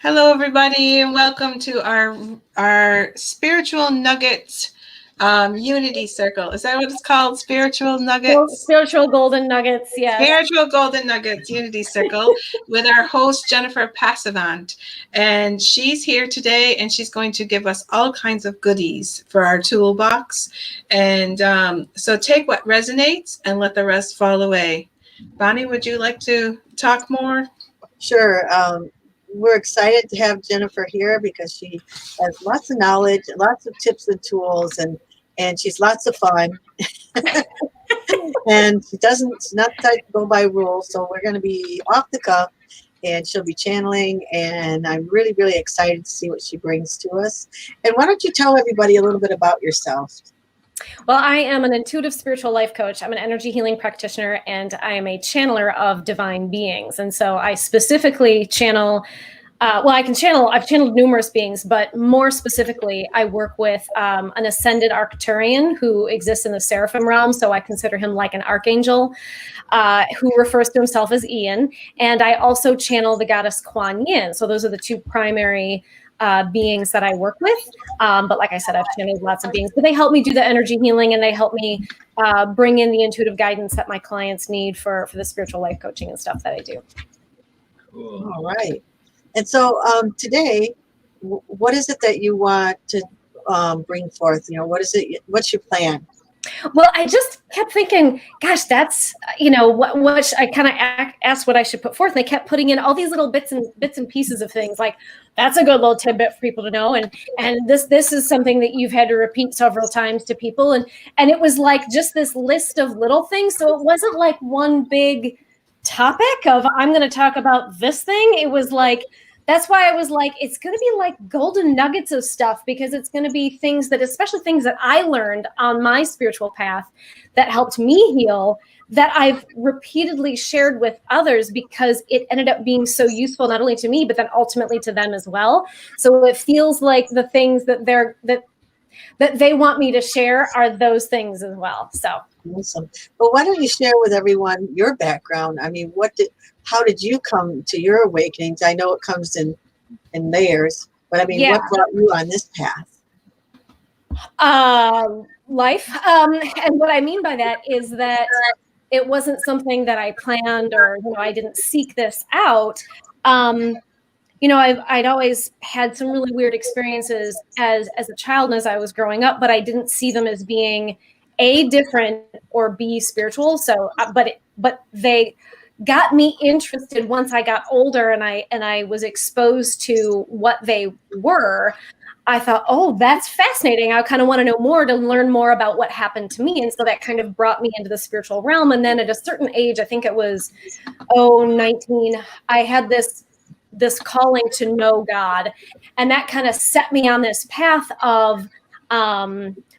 Hello, everybody, and welcome to our spiritual nuggets unity circle. Is that what it's called? Spiritual nuggets? Spiritual golden nuggets, yes. Spiritual golden nuggets unity circle with our host Jennifer Passavant, and she's here today, and she's going to give us all kinds of goodies for our toolbox. And so take what resonates and let the rest fall away. Bonnie, would you like to talk more? Sure. We're excited to have Jennifer here because she has lots of knowledge, lots of tips and tools, and she's lots of fun. And she's not the type to go by rules, so we're going to be off the cuff, and she'll be channeling, and I'm really, really excited to see what she brings to us. And why don't you tell everybody a little bit about yourself? Well, I am an intuitive spiritual life coach. I'm an energy healing practitioner, and I am a channeler of divine beings. And so I specifically channel, I've channeled numerous beings, but more specifically, I work with an ascended Arcturian who exists in the seraphim realm. So I consider him like an archangel who refers to himself as Ian. And I also channel the goddess Kuan Yin. So those are the two primary beings that I work with. But like I said, I've channeled lots of beings, but they help me do the energy healing, and they help me bring in the intuitive guidance that my clients need for the spiritual life coaching and stuff that I do. Cool. All right. And so today, what is it that you want to bring forth? You know, what's your plan? Well, I just kept thinking, gosh, that's, what I kind of asked what I should put forth. And they kept putting in all these little bits and pieces of things like, that's a good little tidbit for people to know. And this is something that you've had to repeat several times to people. And it was like just this list of little things. So it wasn't like one big topic of, I'm going to talk about this thing. It was like, that's why I was like, it's going to be like golden nuggets of stuff, because it's going to be things that, especially things that I learned on my spiritual path that helped me heal, that I've repeatedly shared with others because it ended up being so useful, not only to me, but then ultimately to them as well. So it feels like the things that they want me to share are those things as well. So awesome. Well, why don't you share with everyone your background? I mean, how did you come to your awakenings? I know it comes in layers, but I mean, What brought you on this path? Life. And what I mean by that is that it wasn't something that I planned, or, I didn't seek this out. I'd always had some really weird experiences as a child and as I was growing up, but I didn't see them as being A, different, or B, spiritual. So, but they got me interested once I got older and I was exposed to what they were. I thought, oh, that's fascinating. I kind of want to know more, to learn more about what happened to me. And so that kind of brought me into the spiritual realm. And then at a certain age, I think it was 19, I had this calling to know God. And that kind of set me on this path of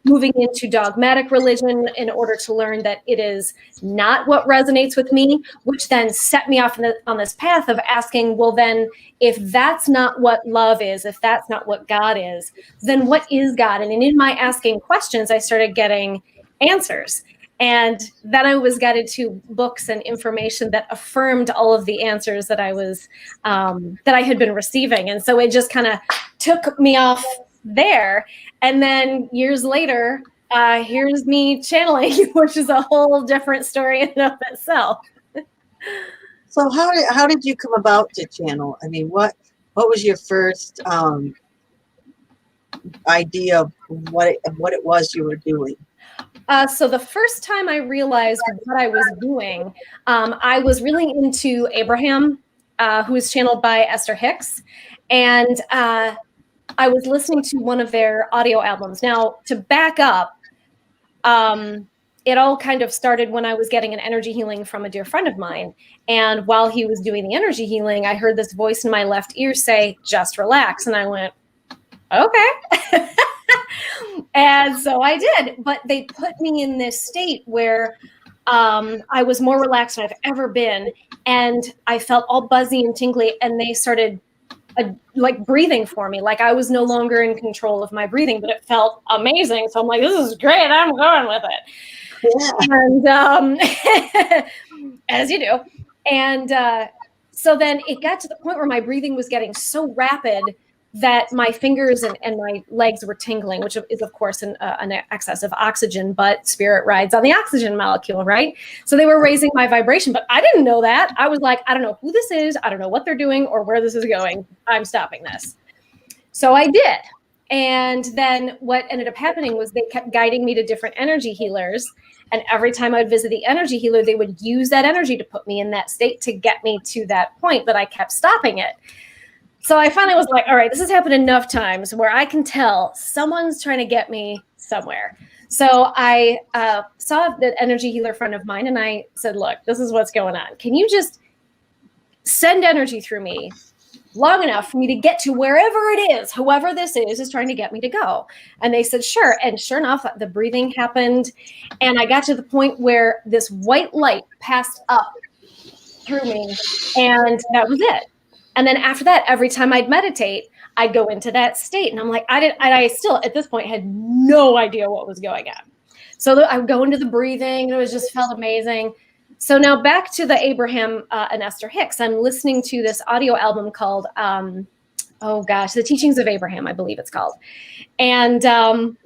moving into dogmatic religion in order to learn that it is not what resonates with me, which then set me off on this path of asking, well, then if that's not what love is, if that's not what God is, then what is God? And in my asking questions, I started getting answers. And then I was guided to books and information that affirmed all of the answers that I was, that I had been receiving. And so it just kind of took me off there. And then years later, here's me channeling, which is a whole different story in and of itself. So how did you come about to channel? I mean, what was your first idea of what it was you were doing? So the first time I realized what I was doing, I was really into Abraham, who is channeled by Esther Hicks. And I was listening to one of their audio albums. Now, to back up, it all kind of started when I was getting an energy healing from a dear friend of mine. And while he was doing the energy healing, I heard this voice in my left ear say, just relax. And I went, okay. And so I did. But they put me in this state where I was more relaxed than I've ever been. And I felt all buzzy and tingly. And they started like breathing for me. Like I was no longer in control of my breathing, but it felt amazing. So I'm like, this is great. I'm going with it. Yeah. And as you do. And So then it got to the point where my breathing was getting so rapid that my fingers and my legs were tingling, which is, of course, an excess of oxygen, but spirit rides on the oxygen molecule, right? So they were raising my vibration, but I didn't know that. I was like, I don't know who this is. I don't know what they're doing or where this is going. I'm stopping this. So I did. And then what ended up happening was they kept guiding me to different energy healers. And every time I'd visit the energy healer, they would use that energy to put me in that state to get me to that point, but I kept stopping it. So I finally was like, all right, this has happened enough times where I can tell someone's trying to get me somewhere. So I saw the energy healer friend of mine and I said, look, this is what's going on. Can you just send energy through me long enough for me to get to wherever it is, whoever this is trying to get me to go? And they said, sure. And sure enough, the breathing happened. And I got to the point where this white light passed up through me. And that was it. And then after that, every time I'd meditate, I'd go into that state. And I'm like, I still at this point had no idea what was going on. So I would go into the breathing and it just felt amazing. So now back to the Abraham and Esther Hicks. I'm listening to this audio album called, The Teachings of Abraham, I believe it's called. And I'm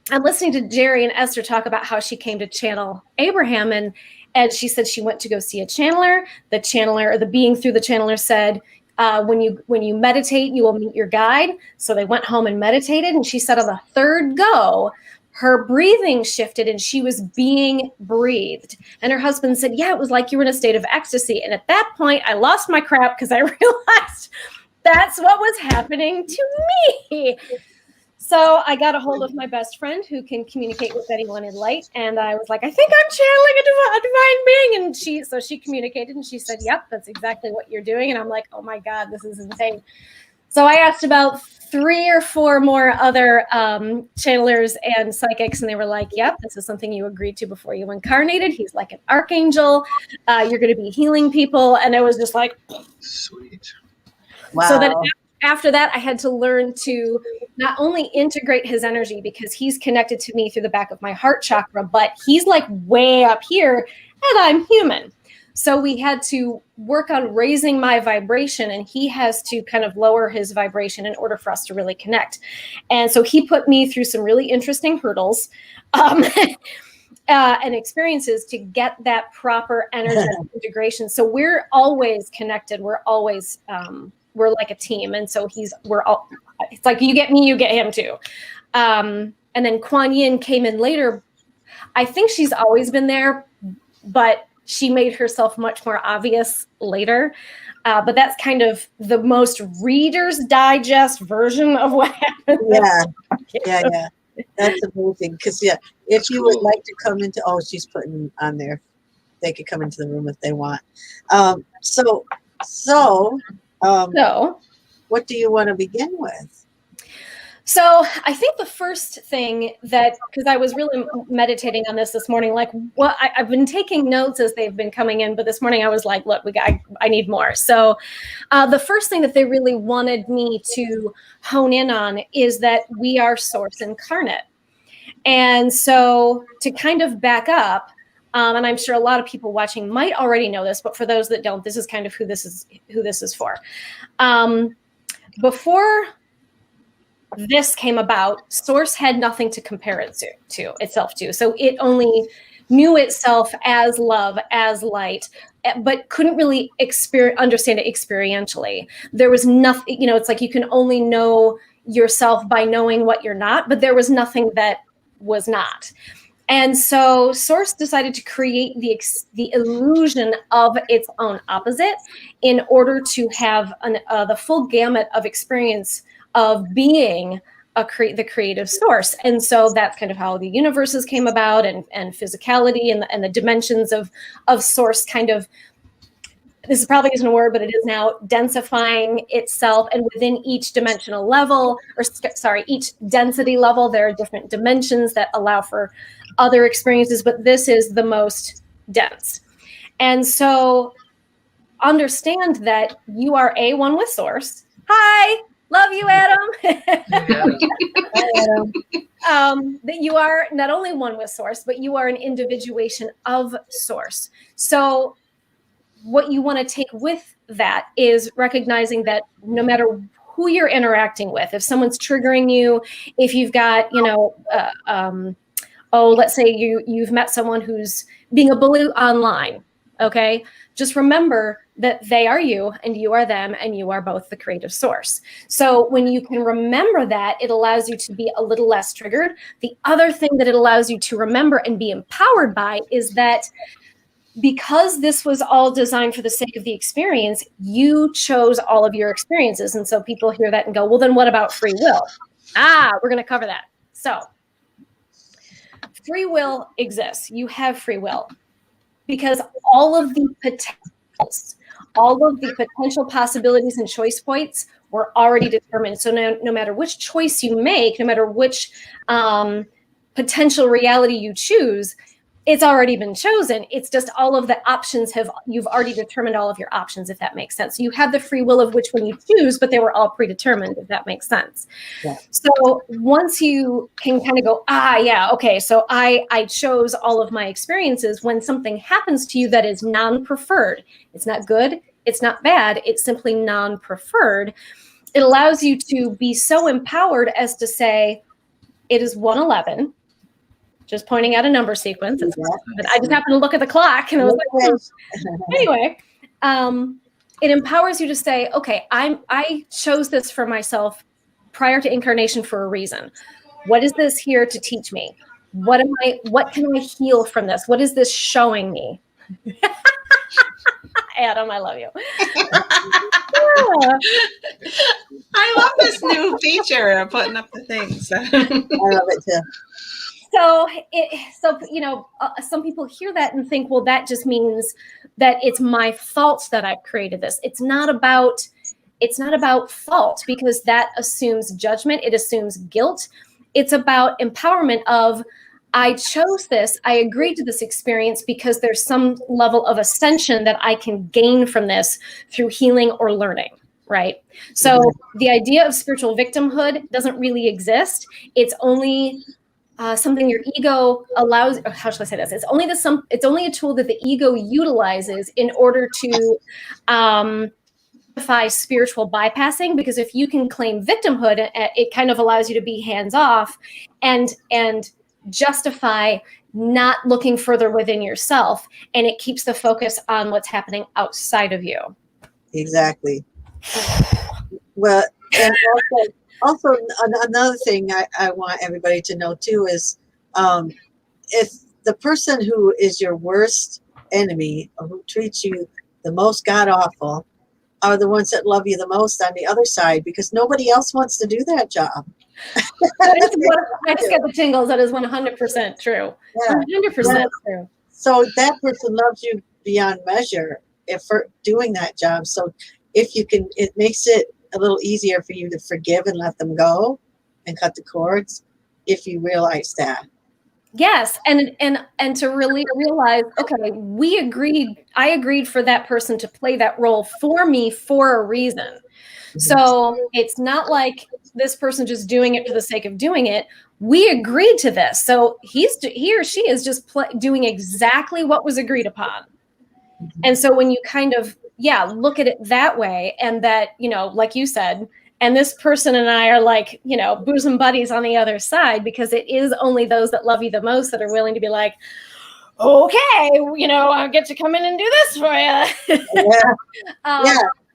listening to Jerry and Esther talk about how she came to channel Abraham. And she said she went to go see a channeler. The channeler, or the being through the channeler said, when you meditate, you will meet your guide. So they went home and meditated. And she said on the third go, her breathing shifted and she was being breathed. And her husband said, yeah, it was like you were in a state of ecstasy. And at that point, I lost my crap because I realized that's what was happening to me. So I got a hold of my best friend who can communicate with anyone in light. And I was like, I think I'm channeling a divine being. And she communicated and she said, yep, that's exactly what you're doing. And I'm like, oh my God, this is insane. So I asked about 3 or 4 more other channelers and psychics. And they were like, yep, this is something you agreed to before you incarnated. He's like an archangel. You're going to be healing people. And it was just like, sweet. Wow. So then after that, I had to learn to not only integrate his energy because he's connected to me through the back of my heart chakra, but he's like way up here and I'm human. So we had to work on raising my vibration and he has to kind of lower his vibration in order for us to really connect. And so he put me through some really interesting hurdles and experiences to get that proper energy integration. So we're always connected. We're always, we're like a team. And so it's like, you get me, you get him too. And then Kuan Yin came in later. I think she's always been there, but she made herself much more obvious later. But that's kind of the most Reader's Digest version of what happened. Yeah. That's amazing. Because, if you would like to come into, she's putting on there. They could come into the room if they want. So, what do you want to begin with? So I think the first thing because I was really meditating on this morning, like I've been taking notes as they've been coming in, but this morning I was like, look, I need more. So the first thing that they really wanted me to hone in on is that we are source incarnate. And so to kind of back up, and I'm sure a lot of people watching might already know this, but for those that don't, this is kind of who this is for. Before this came about, source had nothing to compare it to itself to. So it only knew itself as love, as light, but couldn't really understand it experientially. There was nothing, it's like you can only know yourself by knowing what you're not, but there was nothing that was not. And so source decided to create the illusion of its own opposite in order to have the full gamut of experience of being the creative source. And so that's kind of how the universes came about and physicality and the dimensions of source kind of, this is probably isn't a word, but it is now densifying itself. And within each dimensional level, each density level, there are different dimensions that allow for other experiences, but this is the most dense. And so understand that you are one with source. Hi. Love you, Adam. That you are not only one with source, but you are an individuation of source. So what you want to take with that is recognizing that no matter who you're interacting with, if someone's triggering you, if you've got, let's say you've met someone who's being a bully online, okay? Just remember that they are you and you are them and you are both the creative source. So when you can remember that, it allows you to be a little less triggered. The other thing that it allows you to remember and be empowered by is that because this was all designed for the sake of the experience, you chose all of your experiences. And so people hear that and go, well, then what about free will? We're going to cover that. So free will exists. You have free will because all of the potential possibilities and choice points were already determined. So no matter which choice you make, no matter which potential reality you choose, it's already been chosen. It's just all of the options you've already determined all of your options, if that makes sense. So you have the free will of which one you choose, but they were all predetermined, if that makes sense. Yeah. So once you can kind of go, okay, so I chose all of my experiences. When something happens to you that is non-preferred, it's not good, it's not bad, it's simply non-preferred. It allows you to be so empowered as to say, it is 1:11. Just pointing out a number sequence. But I just happened to look at the clock and I was like, anyway, it empowers you to say, okay, I chose this for myself prior to incarnation for a reason. What is this here to teach me? What can I heal from this? What is this showing me? Adam, I love you. I love this new feature of putting up the things. I love it too. So some people hear that and think, well, that just means that it's my fault that I've created this. It's not about fault, because that assumes judgment. It assumes guilt. It's about empowerment of, I chose this. I agreed to this experience because there's some level of ascension that I can gain from this through healing or learning. Right. So the idea of spiritual victimhood doesn't really exist. It's only something your ego allows. How should I say this? It's only a tool that the ego utilizes in order to justify spiritual bypassing. Because if you can claim victimhood, it kind of allows you to be hands off and justify not looking further within yourself, and it keeps the focus on what's happening outside of you. Exactly. Well, and also another thing I want everybody to know too is if the person who is your worst enemy or who treats you the most god awful are the ones that love you the most on the other side, because nobody else wants to do that job. I just got the tingles. That is 100% true. Yeah. 100% true. So that person loves you beyond measure for doing that job. So if you can, it makes it a little easier for you to forgive and let them go and cut the cords if you realize that. Yes, and to really realize, okay, I agreed for that person to play that role for me for a reason. So it's not like this person just doing it for the sake of doing it. We agreed to this. So he or she is just doing exactly what was agreed upon. And so when you kind of, look at it that way, and that, like you said, and this person and I are like, bosom buddies on the other side, because it is only those that love you the most that are willing to be like, okay, I'll get to come in and do this for you.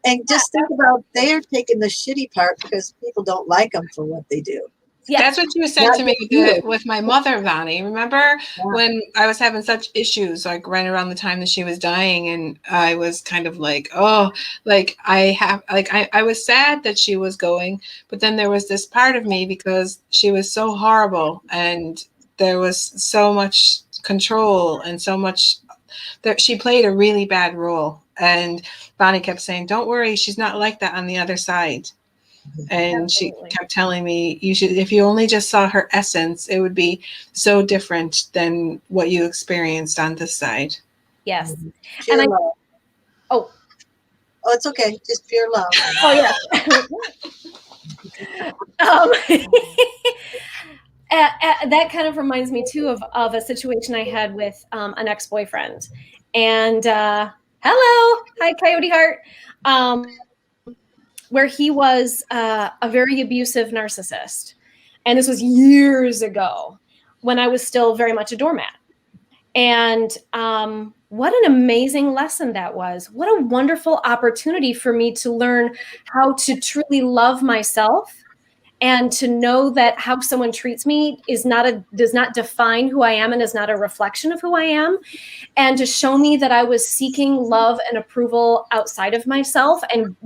And just think about, they're taking the shitty part because people don't like them for what they do. Yeah, that's what you said to me with my mother, Vonnie. Remember when I was having such issues, like right around the time that she was dying, and I was kind of like, I was sad that she was going, but then there was this part of me because she was so horrible, and there was so much control and so much that she played a really bad role. And Vonnie kept saying, "Don't worry, she's not like that on the other side." And Absolutely. She kept telling me, you should, if you only just saw her essence, it would be so different than what you experienced on this side. Yes. Pure love. It's okay. Just pure love. Oh, yeah. That kind of reminds me too of a situation I had with an ex-boyfriend. And Hello. Hi, Coyote Heart. Where he was a very abusive narcissist. And this was years ago when I was still very much a doormat. And what an amazing lesson that was. What a wonderful opportunity for me to learn how to truly love myself, and to know that how someone treats me does not define who I am and is not a reflection of who I am. And to show me that I was seeking love and approval outside of myself and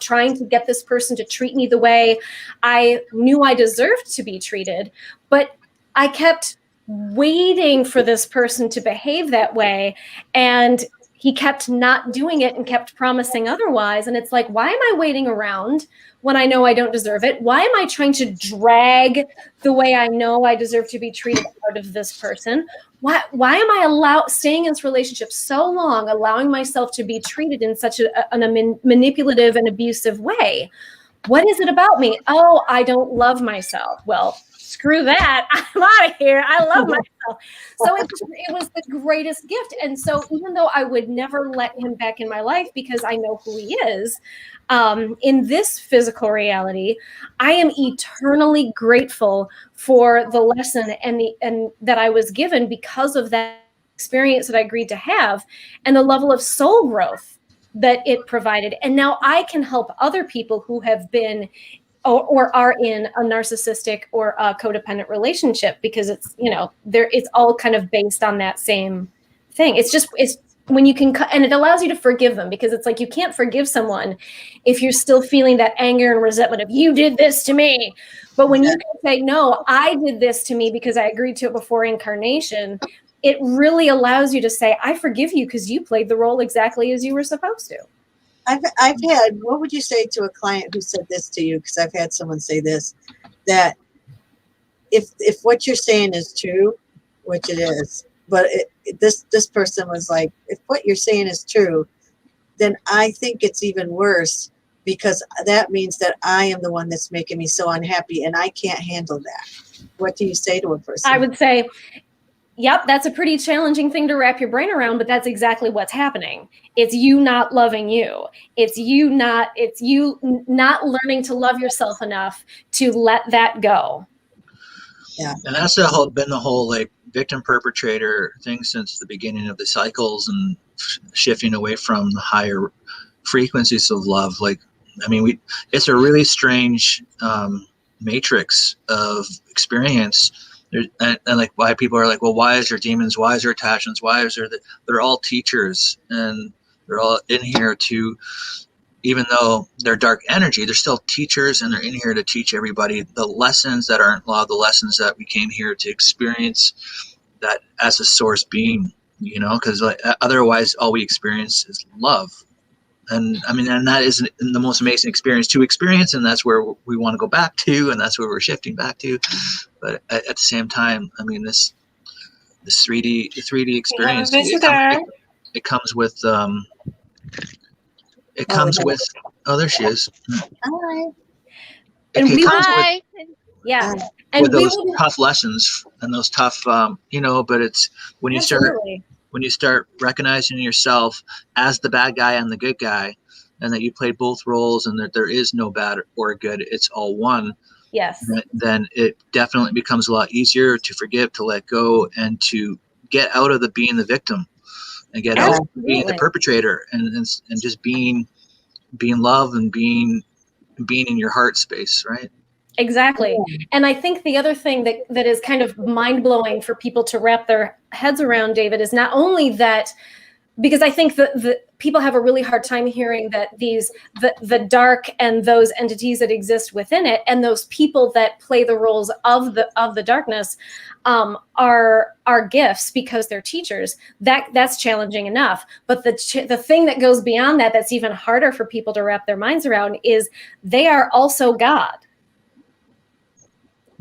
trying to get this person to treat me the way I knew I deserved to be treated. But I kept waiting for this person to behave that way, and he kept not doing it and kept promising otherwise. And it's like, why am I waiting around when I know I don't deserve it? Why am I trying to drag the way I know I deserve to be treated out of this person? Why am I staying in this relationship so long, allowing myself to be treated in such a manipulative and abusive way? What is it about me? Oh, I don't love myself. Well, screw that. I'm out of here. I love myself. So it was the greatest gift. And so even though I would never let him back in my life because I know who he is, in this physical reality, I am eternally grateful for the lesson and that I was given because of that experience that I agreed to have, and the level of soul growth that it provided. And now I can help other people who have been or are in a narcissistic or a codependent relationship, because it's, it's all kind of based on that same thing. It's when you can, and it allows you to forgive them, because it's like, you can't forgive someone if you're still feeling that anger and resentment of, you did this to me. But when you can say, no, I did this to me because I agreed to it before incarnation, it really allows you to say, I forgive you because you played the role exactly as you were supposed to. I've had, what would you say to a client who said this to you? Because I've had someone say this, that if what you're saying is true, which it is, but this person was like, if what you're saying is true, then I think it's even worse, because that means that I am the one that's making me so unhappy, and I can't handle that. What do you say to a person? I would say, yep, that's a pretty challenging thing to wrap your brain around, but that's exactly what's happening. It's you not loving you. It's you not learning to love yourself enough to let that go. Yeah. And that's been the whole like victim perpetrator thing since the beginning of the cycles, and shifting away from the higher frequencies of love. Like, I mean, it's a really strange matrix of experience. And like, why people are like, well, why is there demons? Why is there attachments? Why is there they're all teachers, and they're all in here to, even though they're dark energy, they're still teachers, and they're in here to teach everybody the lessons that aren't law, the lessons that we came here to experience that as a source being, because like, otherwise all we experience is love. And I mean, and that is the most amazing experience to experience, and that's where we want to go back to, and that's where we're shifting back to. But at the same time, I mean, this 3D experience, it comes with oh, there she is. Hi. Hi. Yeah. And with those tough lessons and those tough, but it's when you start recognizing yourself as the bad guy and the good guy, and that you play both roles, and that there is no bad or good, it's all one. Yes. Then it definitely becomes a lot easier to forgive, to let go, and to get out of being the victim, and get out of being the perpetrator, and just being love, and being in your heart space, right? Exactly. And I think the other thing that is kind of mind-blowing for people to wrap their heads around, David, is not only that, because I think the people have a really hard time hearing that the dark and those entities that exist within it, and those people that play the roles of the darkness are gifts because they're teachers. That's challenging enough. But the thing that goes beyond that, that's even harder for people to wrap their minds around, is they are also God.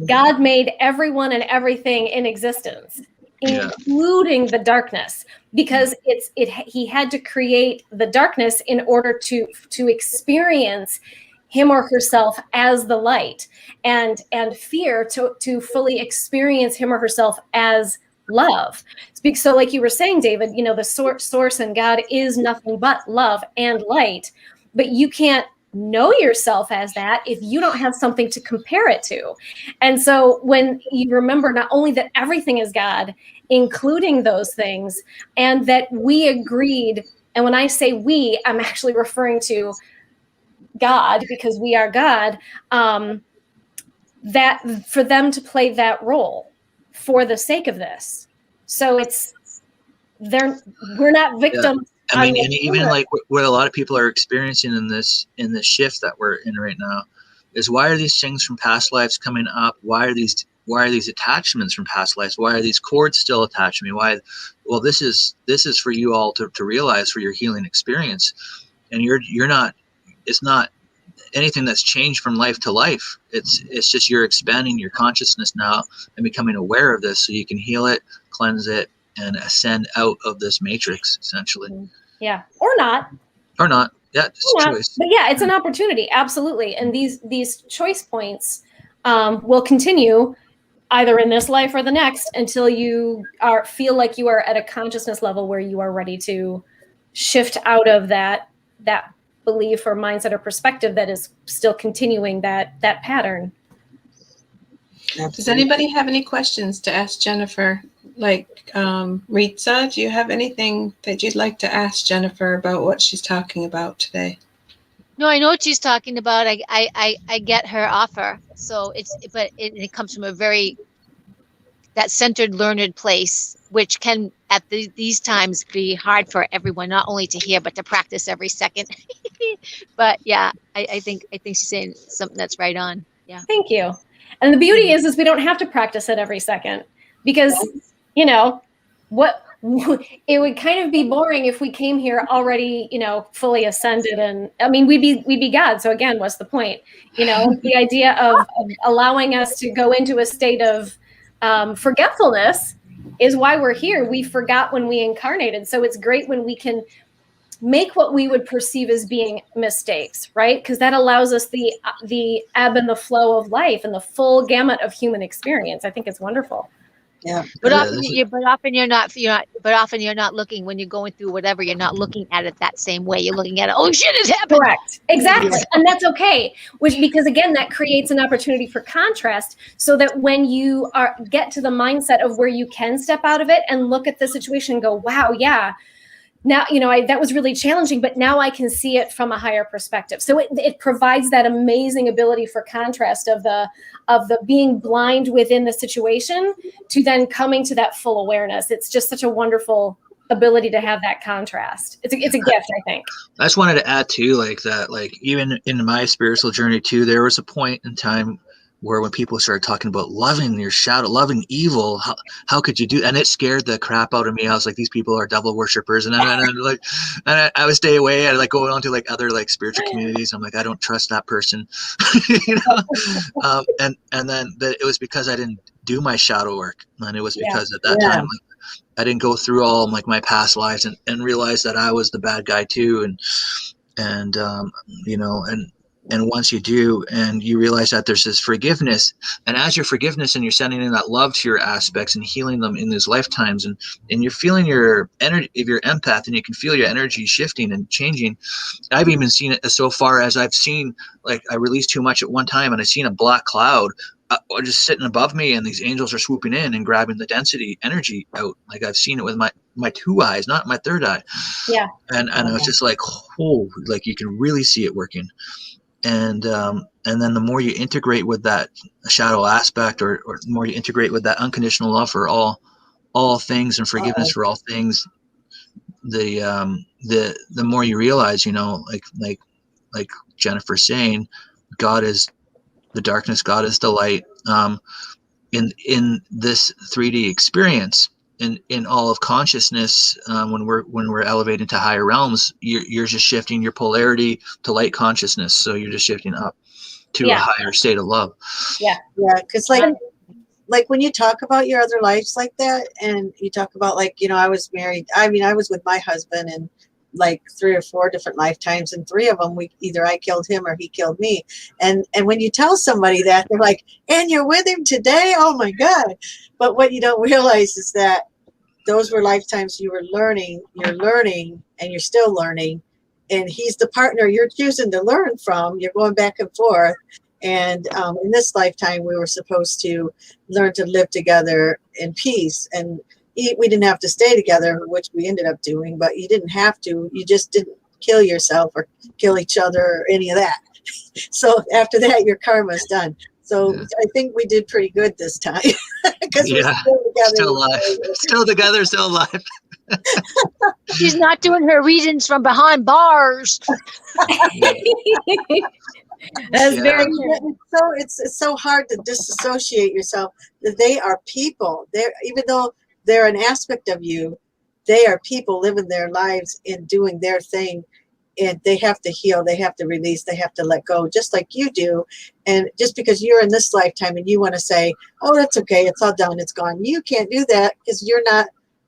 God made everyone and everything in existence, including the darkness, because he had to create the darkness in order to experience him or herself as the light, and fear to fully experience him or herself as love. So like you were saying, David, you know, the source and God is nothing but love and light, but you can't know yourself as that if you don't have something to compare it to. And so when you remember not only that everything is God, including those things, and that we agreed, and when I say we, I'm actually referring to God, because we are God, that for them to play that role for the sake of this. So we're not victims. I mean, and even like what a lot of people are experiencing in this shift that we're in right now is, why are these things from past lives coming up? Why are these attachments from past lives? Why are these cords still attached to me? Why? Well, this is for you all to realize, for your healing experience. And you're not, it's not anything that's changed from life to life. It's just you're expanding your consciousness now and becoming aware of this, so you can heal it, cleanse it, and ascend out of this matrix, essentially. Yeah, or not. Yeah, it's a choice. But yeah, it's an opportunity, absolutely. And these choice points will continue either in this life or the next, until you feel like you are at a consciousness level where you are ready to shift out of that belief or mindset or perspective that is still continuing that pattern. Absolutely. Does anybody have any questions to ask Jennifer? Like, Ritza, do you have anything that you'd like to ask Jennifer about what she's talking about today? No, I know what she's talking about. I get her offer. So it comes from a very, that centered, learned place, which can at these times be hard for everyone, not only to hear, but to practice every second. But yeah, I think she's saying something that's right on. Yeah. Thank you. And the beauty is we don't have to practice it every second, because, you know, it would kind of be boring if we came here already, you know, fully ascended. And I mean, we'd be God. So again, what's the point? You know, the idea of allowing us to go into a state of forgetfulness is why we're here. We forgot when we incarnated. So it's great when we can make what we would perceive as being mistakes, right? Because that allows us the ebb and the flow of life and the full gamut of human experience. I think it's wonderful. Yeah. But often you're not looking, when you're going through whatever, you're not looking at it that same way. You're looking at it, oh shit, it's happened. Correct. Exactly. And that's okay. Because again, that creates an opportunity for contrast, so that when you get to the mindset of where you can step out of it and look at the situation and go, wow, yeah, now, you know, that was really challenging, but now I can see it from a higher perspective. So it provides that amazing ability for contrast of the being blind within the situation to then coming to that full awareness. It's just such a wonderful ability to have that contrast. It's a gift, I think. I just wanted to add too, like that, like even in my spiritual journey too, there was a point in time where when people started talking about loving your shadow, loving evil, how could you do? And it scared the crap out of me. I was like, these people are devil worshippers, and I would stay away. I like go on to like other like spiritual communities. I'm like, I don't trust that person, you know. And then it was because I didn't do my shadow work, and it was because at that time, like, I didn't go through all like my past lives and realize that I was the bad guy too, and you know, and once you do, and you realize that there's this forgiveness, and as your forgiveness and you're sending in that love to your aspects and healing them in those lifetimes, and you're feeling your energy, if you're empath, and you can feel your energy shifting and changing. I've even seen it so far as I've seen, like, I released too much at one time and I seen a black cloud just sitting above me, and these angels are swooping in and grabbing the density energy out. Like, I've seen it with my two eyes, not my third eye. Yeah. And I was just like, oh, like you can really see it working. And then the more you integrate with that shadow aspect, or the more you integrate with that unconditional love for all things and forgiveness for all things, the more you realize, you know, like Jennifer's saying, God is the darkness, God is the light. In this 3D experience, in all of consciousness, when we're elevating to higher realms, you're just shifting your polarity to light consciousness. So you're just shifting up to a higher state of love. Yeah, because like when you talk about your other lives like that, and you talk about, like, you know, I was married. I mean, I was with my husband, and like 3 or 4 different lifetimes, and 3 of them either I killed him or he killed me. And when you tell somebody that, they're like, and you're with him today? Oh my God. But what you don't realize is that those were lifetimes you're learning, and you're still learning. And he's the partner you're choosing to learn from. You're going back and forth. And in this lifetime, we were supposed to learn to live together in peace. And we didn't have to stay together, which we ended up doing, but you didn't have to. You just didn't kill yourself or kill each other or any of that. So after that, your karma's done. So I think we did pretty good this time. Because we're still together. Still alive. Still together, still alive. She's not doing her readings from behind bars. That's very true. It's so hard to disassociate yourself. They are people. Even though they're an aspect of you, they are people living their lives and doing their thing. And they have to heal, they have to release, they have to let go, just like you do. And just because you're in this lifetime and you want to say, oh, that's okay, it's all done, it's gone. You can't do that because you're not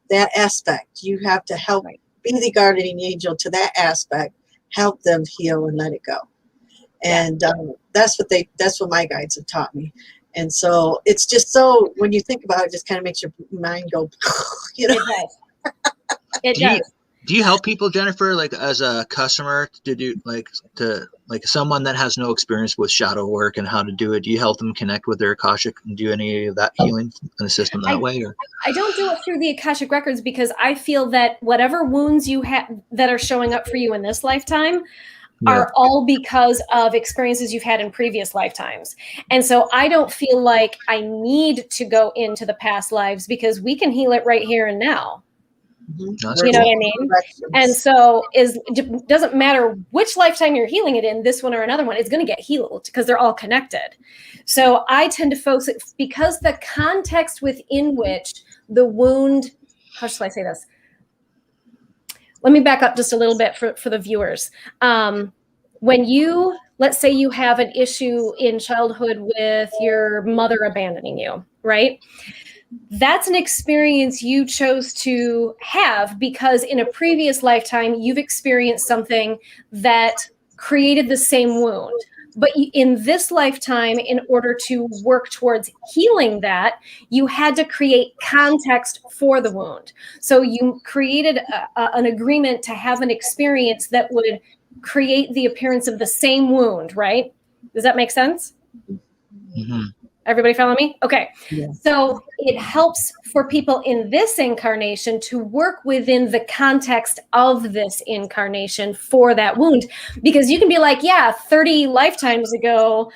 that aspect. You have to help be the guardian angel to that aspect, help them heal and let it go. And that's what my guides have taught me. And so it's just so, when you think about it, it just kind of makes your mind go, you know. It does. Do you help people, Jennifer, like as a customer, to do like someone that has no experience with shadow work and how to do it? Do you help them connect with their Akashic and do any of that healing and assist them that way? Or? I don't do it through the Akashic records because I feel that whatever wounds you have that are showing up for you in this lifetime are all because of experiences you've had in previous lifetimes. And so I don't feel like I need to go into the past lives because we can heal it right here and now. You know what I mean? And so it doesn't matter which lifetime you're healing it in, this one or another one, it's going to get healed because they're all connected. So I tend to focus, because the context within which the wound, how shall I say this? Let me back up just a little bit for the viewers. When you, let's say you have an issue in childhood with your mother abandoning you, right? That's an experience you chose to have because in a previous lifetime, you've experienced something that created the same wound. But in this lifetime, in order to work towards healing that, you had to create context for the wound. So you created an agreement to have an experience that would create the appearance of the same wound, right? Does that make sense? Mm-hmm. Everybody follow me? Okay. Yeah. So it helps for people in this incarnation to work within the context of this incarnation for that wound. Because you can be like, yeah, 30 lifetimes ago,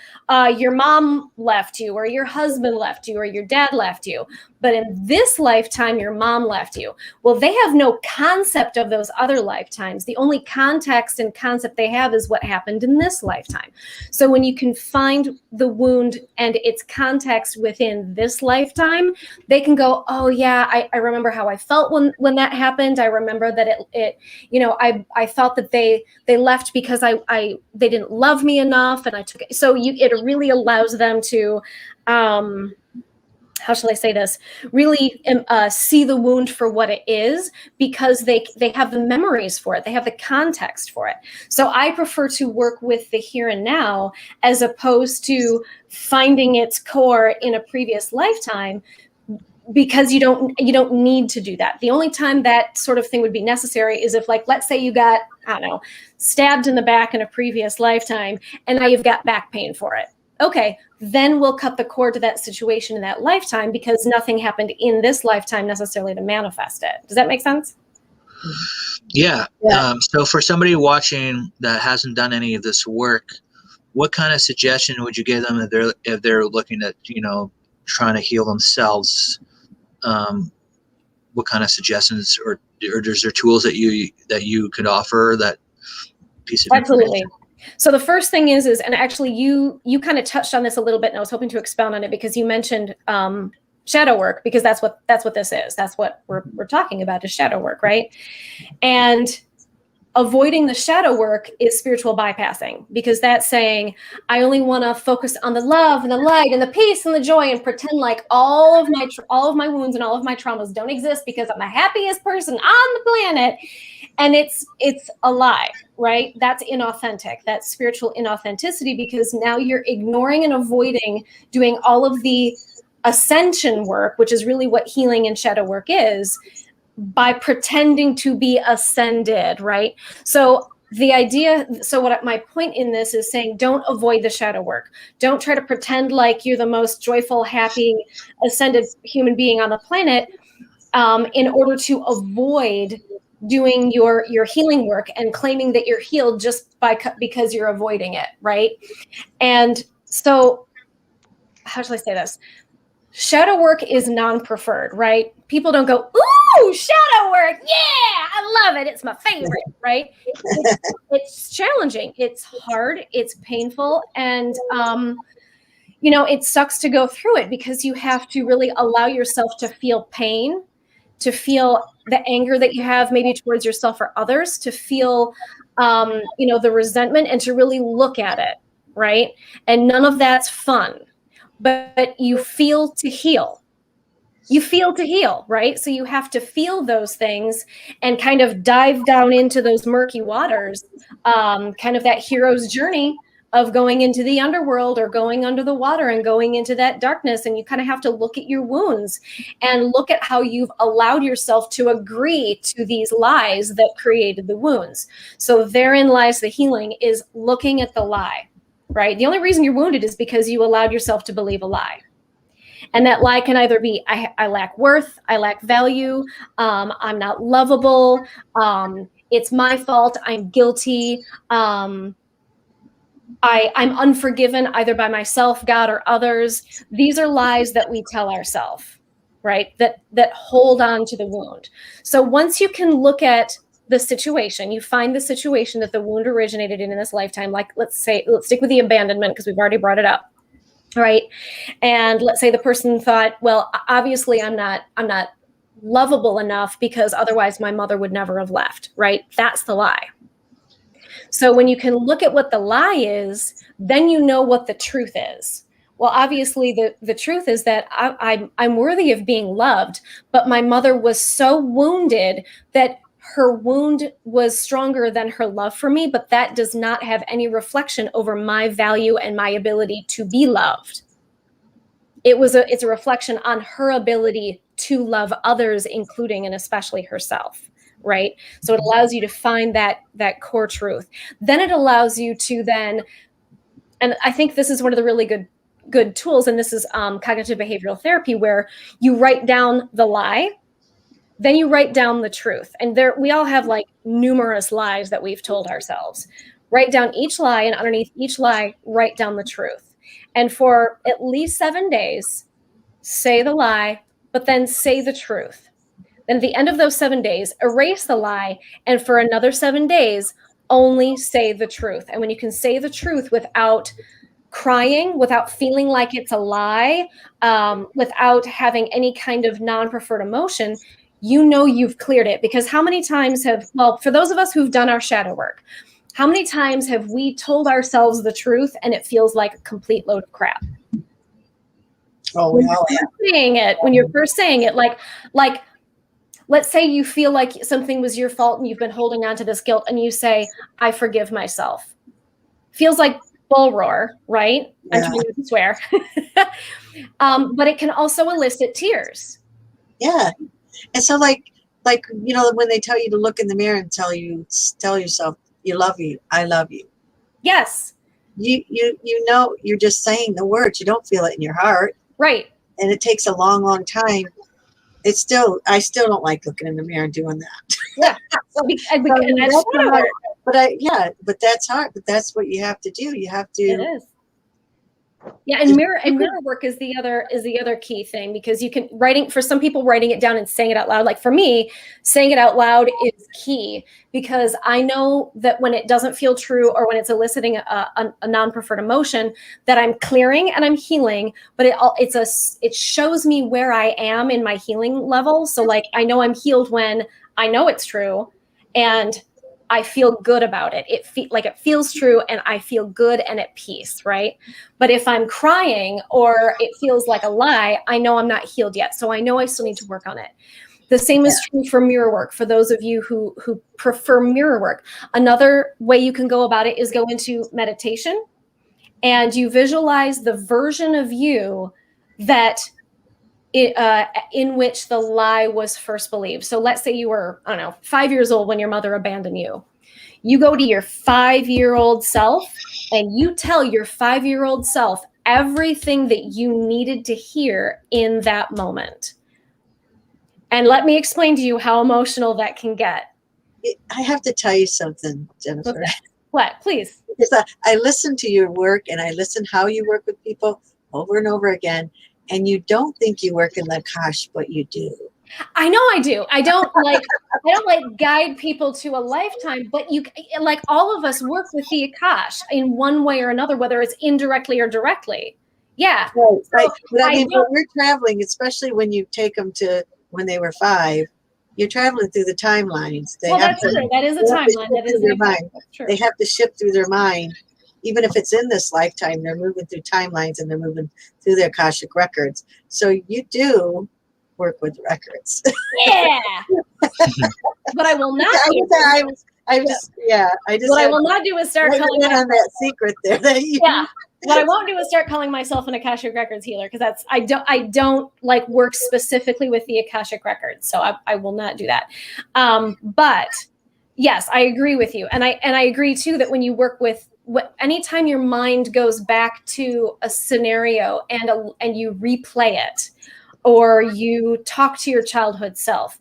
your mom left you, or your husband left you, or your dad left you. But in this lifetime, your mom left you. Well, they have no concept of those other lifetimes. The only context and concept they have is what happened in this lifetime. So when you can find the wound and its context within this lifetime, they can go, oh yeah, I remember how I felt when that happened. I remember that it you know, I felt that they left because they didn't love me enough, and I took it. So it really allows them to how shall I say this? Really see the wound for what it is, because they have the memories for it. They have the context for it. So I prefer to work with the here and now as opposed to finding its core in a previous lifetime, because you don't need to do that. The only time that sort of thing would be necessary is if, like, let's say you got, I don't know, stabbed in the back in a previous lifetime and now you've got back pain for it. Okay, then we'll cut the cord to that situation in that lifetime because nothing happened in this lifetime necessarily to manifest it. Does that make sense? Yeah. So for somebody watching that hasn't done any of this work, what kind of suggestion would you give them if they're looking at, you know, trying to heal themselves? What kind of suggestions or is there tools that you could offer that piece of Absolutely. So the first thing is, and actually you kind of touched on this a little bit, and I was hoping to expound on it because you mentioned shadow work, because that's what this is. That's what we're talking about, is shadow work, right? And avoiding the shadow work is spiritual bypassing, because that's saying, I only want to focus on the love and the light and the peace and the joy and pretend like all of my wounds and all of my traumas don't exist because I'm the happiest person on the planet. And it's a lie, right? That's inauthentic. That's spiritual inauthenticity, because now you're ignoring and avoiding doing all of the ascension work, which is really what healing and shadow work is, by pretending to be ascended, right? So what my point in this is saying, don't avoid the shadow work. Don't try to pretend like you're the most joyful, happy, ascended human being on the planet in order to avoid doing your healing work and claiming that you're healed just because you're avoiding it, right? And so, how shall I say this? Shadow work is non-preferred, right? People don't go, ooh, shadow work. Yeah, I love it. It's my favorite, right? It's challenging. It's hard. It's painful. And, it sucks to go through it, because you have to really allow yourself to feel pain, to feel the anger that you have maybe towards yourself or others, to feel, the resentment, and to really look at it, right? And none of that's fun. But you feel to heal. You feel to heal, right? So you have to feel those things and kind of dive down into those murky waters, kind of that hero's journey of going into the underworld or going under the water and going into that darkness. And you kind of have to look at your wounds and look at how you've allowed yourself to agree to these lies that created the wounds. So therein lies the healing, is looking at the lie. Right? The only reason you're wounded is because you allowed yourself to believe a lie. And that lie can either be, I lack worth, I lack value, I'm not lovable, it's my fault, I'm guilty, I'm unforgiven either by myself, God, or others. These are lies that we tell ourselves, right? That hold on to the wound. So once you can look at the situation, you find the situation that the wound originated in this lifetime, like let's stick with the abandonment, because we've already brought it up, right? And let's say the person thought, well, obviously I'm not lovable enough, because otherwise my mother would never have left, right? That's the lie. So when you can look at what the lie is, then you know what the truth is. Well, obviously the truth is that I'm worthy of being loved, but my mother was so wounded that her wound was stronger than her love for me, but that does not have any reflection over my value and my ability to be loved. It's a reflection on her ability to love others, including and especially herself, right? So it allows you to find that core truth. Then it allows you to then, and I think this is one of the really good tools, and this is cognitive behavioral therapy, where you write down the lie, then you write down the truth. And we all have like numerous lies that we've told ourselves. Write down each lie, and underneath each lie, write down the truth. And for at least 7 days, say the lie, but then say the truth. Then at the end of those 7 days, erase the lie. And for another 7 days, only say the truth. And when you can say the truth without crying, without feeling like it's a lie, without having any kind of non-preferred emotion, you've cleared it. Because how many times for those of us who've done our shadow work, how many times have we told ourselves the truth and it feels like a complete load of crap? Oh, when you're first saying it, like let's say you feel like something was your fault and you've been holding on to this guilt, and you say, I forgive myself. Feels like bull roar, right? Yeah. I'm trying not to swear. But it can also elicit tears. Yeah. And so like, when they tell you to look in the mirror and tell yourself, you love you, I love you. Yes. You're just saying the words. You don't feel it in your heart. Right. And it takes a long, long time. I still don't like looking in the mirror and doing that. Yeah. But that's hard. But that's what you have to do. You have to. It is. Yeah, and mirror work is the other key thing, because you can for some people, writing it down and saying it out loud. Like for me, saying it out loud is key, because I know that when it doesn't feel true, or when it's eliciting a non-preferred emotion, that I'm clearing and I'm healing. But it shows me where I am in my healing level. So like I know I'm healed when I know it's true, and I feel good about it. It feels true, and I feel good and at peace, right? But if I'm crying or it feels like a lie, I know I'm not healed yet. So I know I still need to work on it. The same is true for mirror work. For those of you who prefer mirror work, another way you can go about it is go into meditation, and you visualize the version of you that in which the lie was first believed. So let's say you were, I don't know, 5 years old when your mother abandoned you. You go to your 5-year-old self and you tell your 5-year-old self everything that you needed to hear in that moment. And let me explain to you how emotional that can get. I have to tell you something, Jennifer. Okay. What? Please. Because I listen to your work, and I listen how you work with people over and over again. And you don't think you work in the Akash, but you do. I know I do. I don't like guide people to a lifetime, but you, like, all of us work with the Akash in one way or another, whether it's indirectly or directly. Yeah. Right. But I mean, when we're traveling, especially when you take them to when they were 5, you're traveling through the timelines. That's true. That is a timeline. That is their mind. True. They have to shift through their mind. Even if it's in this lifetime, they're moving through timelines and they're moving through their Akashic records. So you do work with records. Yeah. But I will not. I will not do is start calling on that secret there. That you, yeah. What I won't do is start calling myself an Akashic Records healer, because I don't like work specifically with the Akashic Records. So I will not do that. But yes, I agree with you. And I agree too that when you work with, anytime your mind goes back to a scenario and you replay it, or you talk to your childhood self,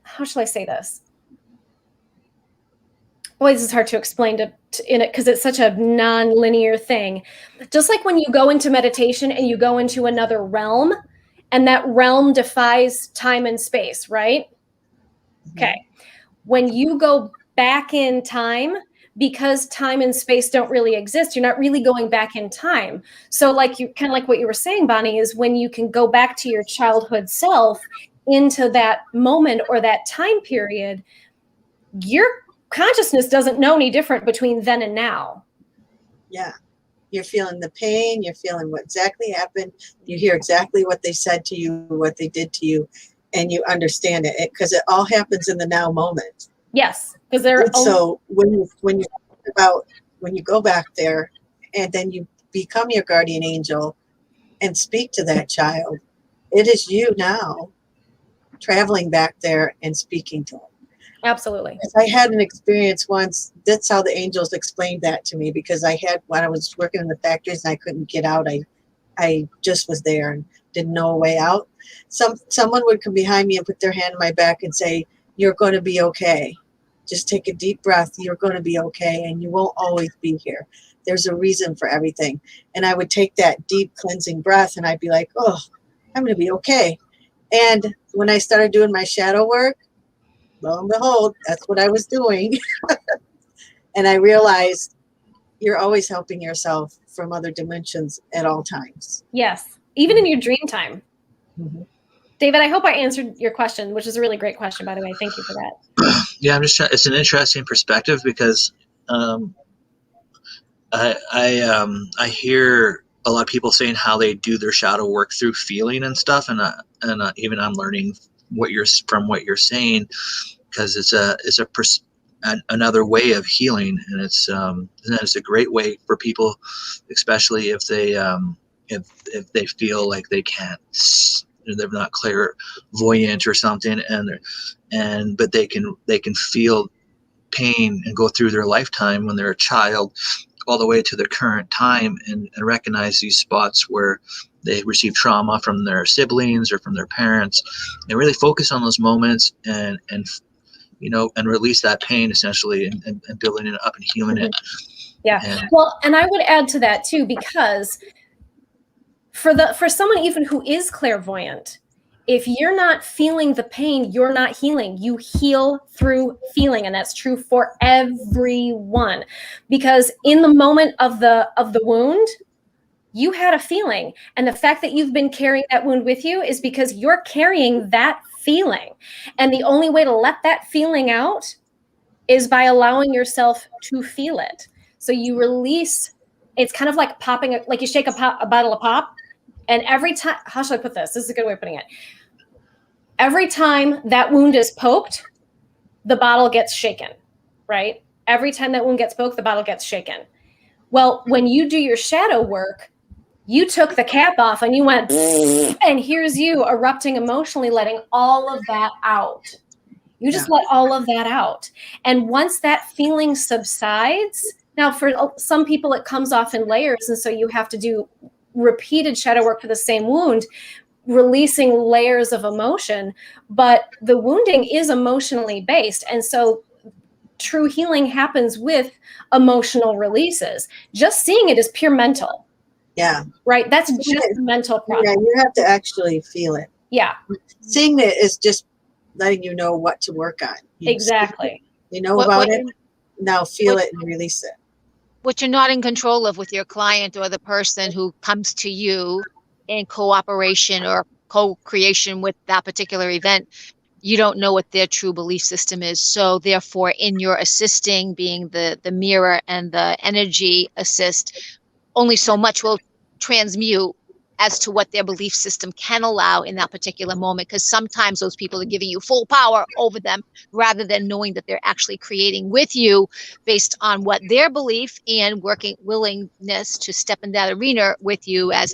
how shall I say this? Boy, this is hard to explain in it, because it's such a non-linear thing. Just like when you go into meditation and you go into another realm, and that realm defies time and space, right? Mm-hmm. Okay. When you go back in time, because time and space don't really exist, you're not really going back in time. So like you kind of like what you were saying, Bonnie, is when you can go back to your childhood self into that moment or that time period, your consciousness doesn't know any different between then and now. Yeah. You're feeling the pain. You're feeling what exactly happened. You hear exactly what they said to you, what they did to you, and you understand it, because it all happens in the now moment. Yes, because so when you go back there and then you become your guardian angel and speak to that child, it is you now traveling back there and speaking to them. Absolutely. I had an experience once. That's how the angels explained that to me, because when I was working in the factories and I couldn't get out, I just was there and didn't know a way out. Someone would come behind me and put their hand on my back and say, "You're going to be okay. Just take a deep breath. You're going to be okay, and you won't always be here. There's a reason for everything." And I would take that deep cleansing breath and I'd be like, "Oh, I'm going to be okay." And when I started doing my shadow work, lo and behold, that's what I was doing. And I realized you're always helping yourself from other dimensions at all times. Yes, even in your dream time. Mm-hmm. David, I hope I answered your question, which is a really great question, by the way. Thank you for that. Yeah, it's an interesting perspective, because I hear a lot of people saying how they do their shadow work through feeling and stuff, and even I'm learning what you're saying, because it's another way of healing, and it's a great way for people, especially if they feel like they can't, they're not clairvoyant or something, but they can feel pain and go through their lifetime when they're a child all the way to the current time, and recognize these spots where they receive trauma from their siblings or from their parents, and really focus on those moments and release that pain, essentially, and building it up and healing it. Yeah. Well, and I would add to that too, because for someone even who is clairvoyant, if you're not feeling the pain, you're not healing. You heal through feeling, and that's true for everyone. Because in the moment of the wound, you had a feeling, and the fact that you've been carrying that wound with you is because you're carrying that feeling. And the only way to let that feeling out is by allowing yourself to feel it. So you release, it's kind of like popping, like you shake a bottle of pop. And every time, how should I put this? This is a good way of putting it. Every time that wound is poked, the bottle gets shaken, right? Every time that wound gets poked, the bottle gets shaken. Well, when you do your shadow work, you took the cap off and you went, and here's you erupting emotionally, letting all of that out. You just let all of that out. And once that feeling subsides, now for some people it comes off in layers, and so you have to do repeated shadow work for the same wound, releasing layers of emotion. But the wounding is emotionally based. And so true healing happens with emotional releases. Just seeing it is pure mental. Yeah. Right? That's just a mental process. Yeah, you have to actually feel it. Yeah. Seeing it is just letting you know what to work on. Exactly. You know about it. Now feel it and release it. What you're not in control of with your client or the person who comes to you in cooperation or co-creation with that particular event, you don't know what their true belief system is. So therefore, in your assisting, being the mirror and the energy assist, only so much will transmute as to what their belief system can allow in that particular moment. Because sometimes those people are giving you full power over them rather than knowing that they're actually creating with you based on what their belief and working willingness to step in that arena with you as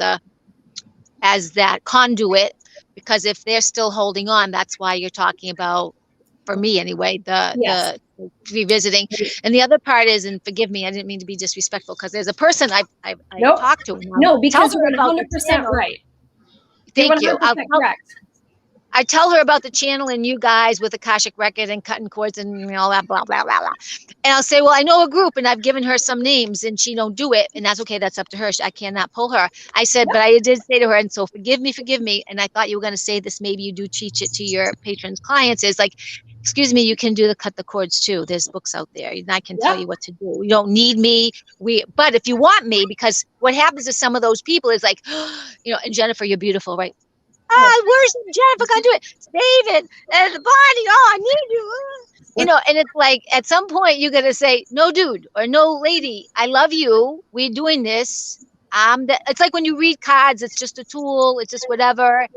that conduit. Because if they're still holding on, that's why you're talking about, for me anyway, the revisiting. And the other part is, and forgive me, I didn't mean to be disrespectful, because there's a person I Nope. talked to. No, because you're 100% right. Thank you're 100% you. correct. I tell her about the channel and you guys with Akashic Record and cutting cords and all that, blah, blah, blah, blah. And I'll say, well, I know a group and I've given her some names and she don't do it. And that's okay. That's up to her. I cannot pull her. I said, but I did say to her, and so forgive me. And I thought you were going to say this. Maybe you do teach it to your patrons, clients. Is like, excuse me, you can do the cut the cords too. There's books out there and I can tell you what to do. You don't need me. But if you want me, because what happens to some of those people is like, and Jennifer, you're beautiful, right? Where's Jennifer gonna do it? David and the body. Oh, I need you. And it's like at some point you're gonna say, no, dude, or no, lady, I love you. We're doing this. It's like when you read cards, it's just a tool. It's just whatever.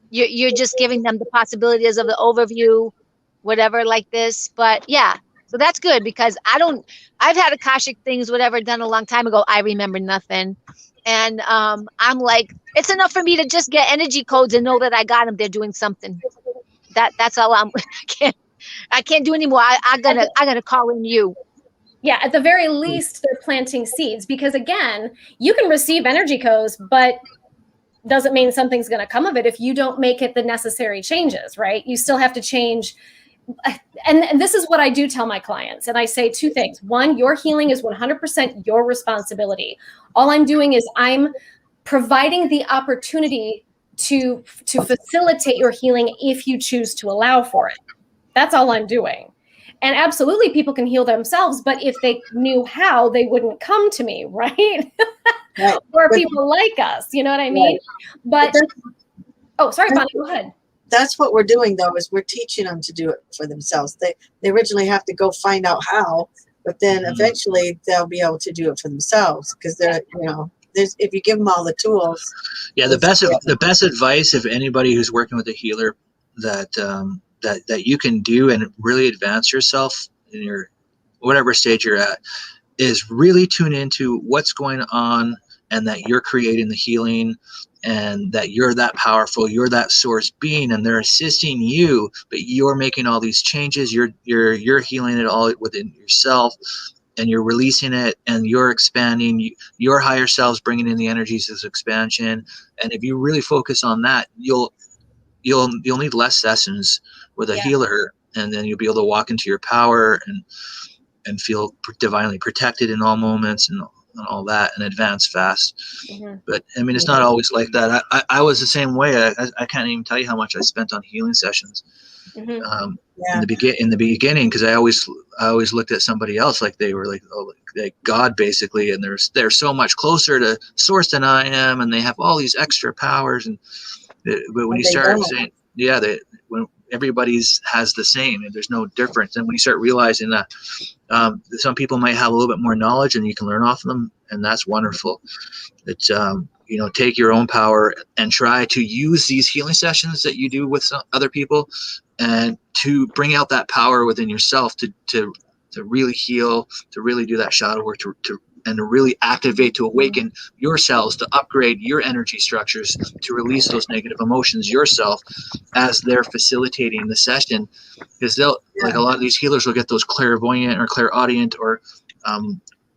You're just giving them the possibilities of the overview, whatever, like this. But yeah, so that's good because I've had Akashic things, whatever, done a long time ago. I remember nothing. And I'm like, it's enough for me to just get energy codes and know that I got them. They're doing something. That's all I can't do anymore. I gotta call in you. Yeah, at the very least, they're planting seeds because again, you can receive energy codes, but doesn't mean something's going to come of it if you don't make it the necessary changes, right? You still have to change. And this is what I do tell my clients. And I say two things. One, your healing is 100% your responsibility. All I'm doing is I'm providing the opportunity to facilitate your healing if you choose to allow for it. That's all I'm doing. And absolutely people can heal themselves, but if they knew how, they wouldn't come to me, right? Right. Or people like us, you know what I mean? Right. But sorry, Bonnie, go ahead. That's what we're doing though, is we're teaching them to do it for themselves. They originally have to go find out how, but then eventually they'll be able to do it for themselves because they're, if you give them all the tools. Yeah, the best advice of anybody who's working with a healer that you can do and really advance yourself in your whatever stage you're at is really tune into what's going on and that you're creating the healing and that you're that powerful, you're that source being, and they're assisting you, but you're making all these changes, you're healing it all within yourself, and you're releasing it, and you're expanding your higher selves, bringing in the energies of expansion. And if you really focus on that, you'll need less sessions with a healer, and then you'll be able to walk into your power and feel divinely protected in all moments and all that, and advance fast. But I mean, it's not always like that. I was the same way. I can't even tell you how much I spent on healing sessions in the beginning, because I always looked at somebody else like they were like God basically, and they're so much closer to source than I am, and they have all these extra powers. But when you start saying, everybody's has the same, and there's no difference. And when you start realizing that some people might have a little bit more knowledge and you can learn off of them, and that's wonderful. It's take your own power and try to use these healing sessions that you do with some other people, and to bring out that power within yourself to really heal, to really do that shadow work, and to really activate, to awaken your cells, to upgrade your energy structures, to release those negative emotions yourself as they're facilitating the session. Because they'll, like a lot of these healers will get those clairvoyant or clairaudient or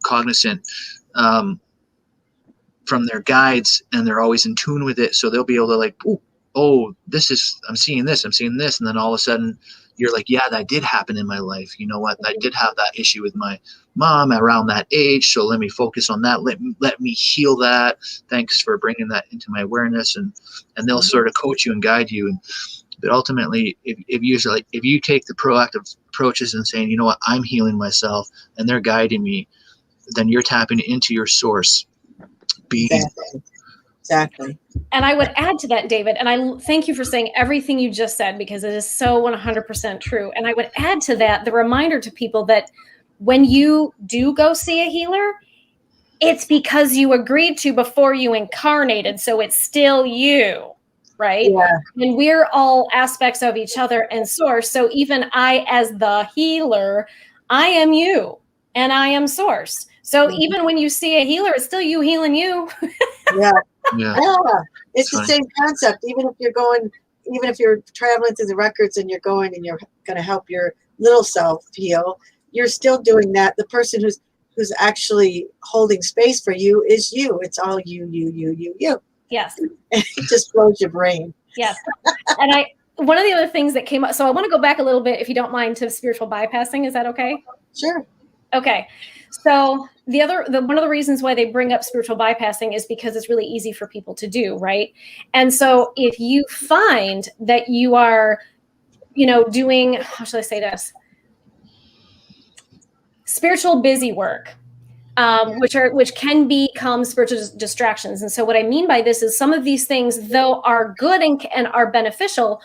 cognizant from their guides, and they're always in tune with it. So they'll be able to like, I'm seeing this, and then all of a sudden you're like, yeah, that did happen in my life. You know what? I did have that issue with my mom around that age. So let me focus on that. Let me heal that. Thanks for bringing that into my awareness. And they'll sort of coach you and guide you. But ultimately, if you take the proactive approaches and saying, you know what, I'm healing myself, and they're guiding me, then you're tapping into your source being. Exactly. And I would add to that, David, and I thank you for saying everything you just said, because it is so 100% true. And I would add to that the reminder to people that when you do go see a healer, it's because you agreed to before you incarnated. So it's still you, right? Yeah. And we're all aspects of each other and source. So even I, as the healer, I am you and I am source. So even when you see a healer, it's still you healing you. Yeah. Yeah. It's the same concept. Even if you're traveling through the records and you're going and you're going to help your little self heal, you're still doing that. The person who's actually holding space for you is you. It's all you. Yes. It just blows your brain. Yes. And one of the other things that came up, so I want to go back a little bit, if you don't mind, to spiritual bypassing. Is that okay? Sure. Okay. So one of the reasons why they bring up spiritual bypassing is because it's really easy for people to do, right? And so if you find that you are, doing, how should I say this? Spiritual busy work, which can become spiritual distractions. And so what I mean by this is some of these things, though, are good and are beneficial,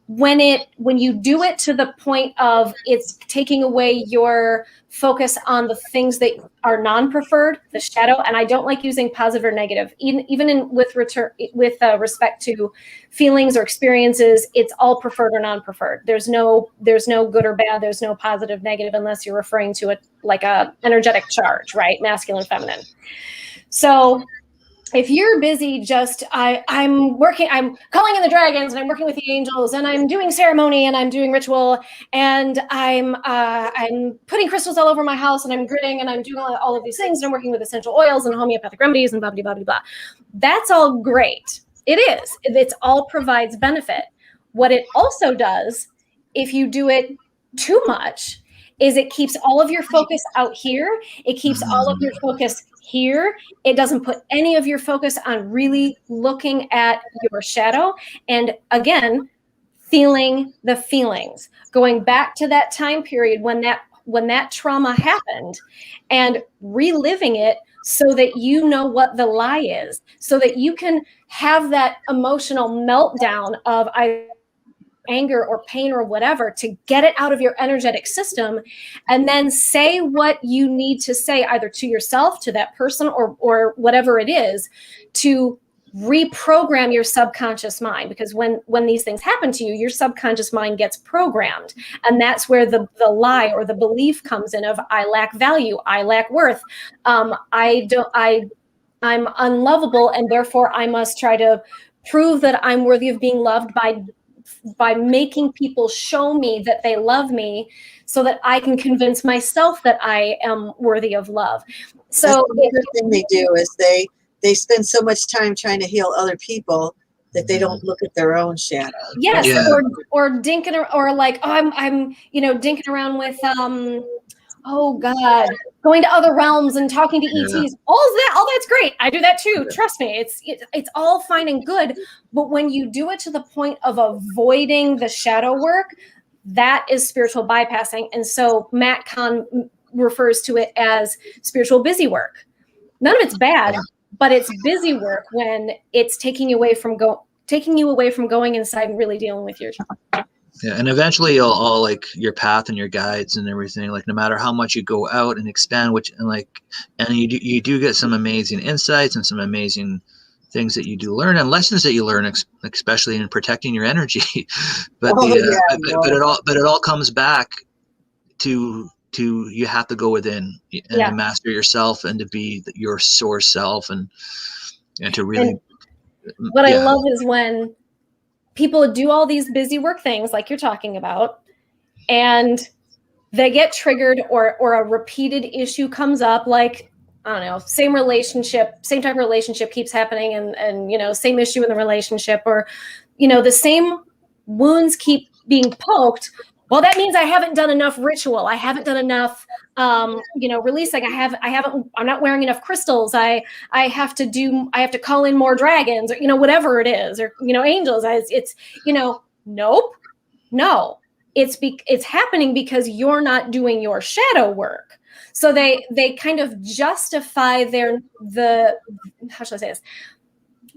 when you do it to the point of it's taking away your focus on the things that are non-preferred, the shadow. And I don't like using positive or negative, even with respect to feelings or experiences. It's all preferred or non-preferred. There's no good or bad. There's no positive, negative, unless you're referring to it like a energetic charge, right? Masculine, feminine. So if you're busy, I'm calling in the dragons, and I'm working with the angels, and I'm doing ceremony, and I'm doing ritual, and I'm putting crystals all over my house, and I'm gritting, and I'm doing all of these things, and I'm working with essential oils and homeopathic remedies and blah, blah, blah, blah, blah. That's all great. It is. It all provides benefit. What it also does, if you do it too much, is it keeps all of your focus out here. It keeps all of your focus here. It doesn't put any of your focus on really looking at your shadow. And again, feeling the feelings, going back to that time period when that trauma happened, and reliving it so that you know what the lie is, so that you can have that emotional meltdown of anger or pain or whatever, to get it out of your energetic system, and then say what you need to say, either to yourself, to that person, or whatever it is, to reprogram your subconscious mind. Because when these things happen to you, your subconscious mind gets programmed, and that's where the lie or the belief comes in of I lack value, I lack worth, I'm unlovable, and therefore I must try to prove that I'm worthy of being loved by making people show me that they love me, so that I can convince myself that I am worthy of love. So the other thing they do is they spend so much time trying to heal other people that they don't look at their own shadow. Yes, Yeah. or dinking, or like, oh, I'm dinking around with oh God, going to other realms and talking to ETs. All that's great. I do that too. Trust me. It's all fine and good. But when you do it to the point of avoiding the shadow work, that is spiritual bypassing. And so Matt Kahn refers to it as spiritual busy work. None of it's bad, but it's busy work when it's taking you away from going inside and really dealing with your Yeah, and eventually all like your path and your guides and everything, like no matter how much you go out and expand, and you do get some amazing insights and some amazing things that you do learn and lessons that you learn, especially in protecting your energy. but Oh, the yeah, but it all comes back to you have to go within and Yeah. to master yourself and to be your source self and to really. And what I love is when people do all these busy work things like you're talking about, and they get triggered or a repeated issue comes up, like, I don't know, same type of relationship keeps happening and you know, same issue in the relationship, or, you know, the same wounds keep being poked. Well, that means I haven't done enough ritual. I haven't done enough, you know, releasing. I'm not wearing enough crystals. I have to call in more dragons, or, you know, whatever it is, or, you know, angels. It's, you know, nope, no. It's happening because you're not doing your shadow work. So they kind of justify how should I say this?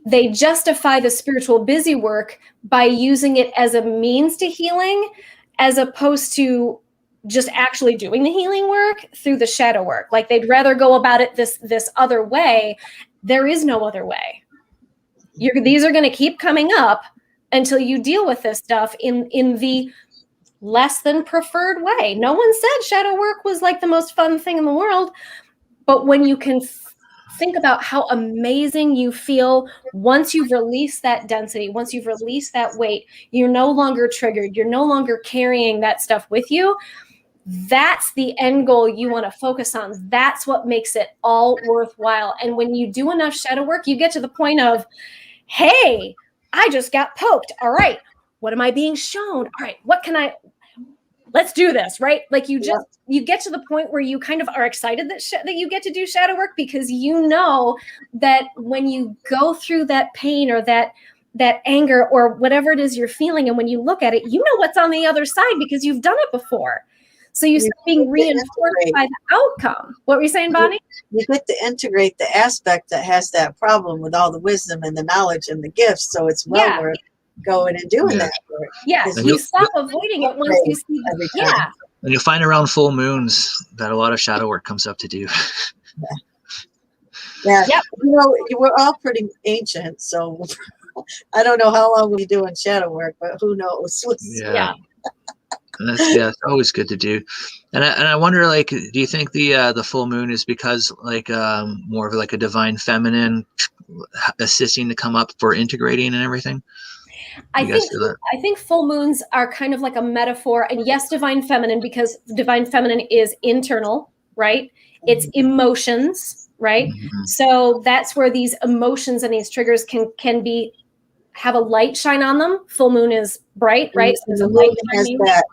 They justify the spiritual busy work by using it as a means to healing, as opposed to just actually doing the healing work through the shadow work. Like they'd rather go about it this other way. There is no other way. These are going to keep coming up until you deal with this stuff in the less than preferred way. No one said shadow work was like the most fun thing in the world, but when you can think about how amazing you feel once you've released that density, once you've released that weight, you're no longer triggered, you're no longer carrying that stuff with you. That's the end goal you want to focus on. That's what makes it all worthwhile. And when you do enough shadow work, you get to the point of, hey, I just got poked. All right, what am I being shown? All right, let's do this, right? Like you get to the point where you kind of are excited that you get to do shadow work, because you know that when you go through that pain or that anger or whatever it is you're feeling, and when you look at it, you know what's on the other side because you've done it before. So you start being reinforced by the outcome. What were you saying, Bonnie? You get to integrate the aspect that has that problem with all the wisdom and the knowledge and the gifts. So it's well worth going and doing that work. Yes, you stop avoiding it once you see the And you'll find around full moons that a lot of shadow work comes up to do. Yeah. Yep. You know, we're all pretty ancient, so I don't know how long we'll be doing shadow work, but who knows? Yeah. It's always good to do. And I wonder, like, do you think the full moon is because like more of like a divine feminine assisting to come up for integrating and everything? I think full moons are kind of like a metaphor, and yes, divine feminine, because divine feminine is internal, right? It's emotions, right? Mm-hmm. So that's where these emotions and these triggers can have a light shine on them. Full moon is bright, right? So the moon has that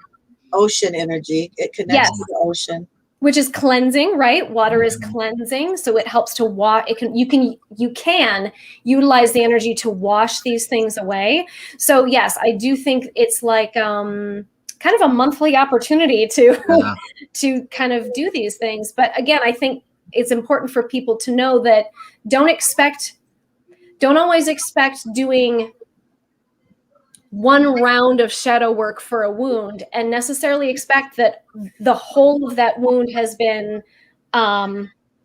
ocean energy. It connects to the ocean, which is cleansing, right? Water is cleansing, so it helps to wash. You can utilize the energy to wash these things away. So yes, I do think it's like kind of a monthly opportunity to to kind of do these things. But again, I think it's important for people to know that don't always expect doing one round of shadow work for a wound and necessarily expect that the whole of that wound has been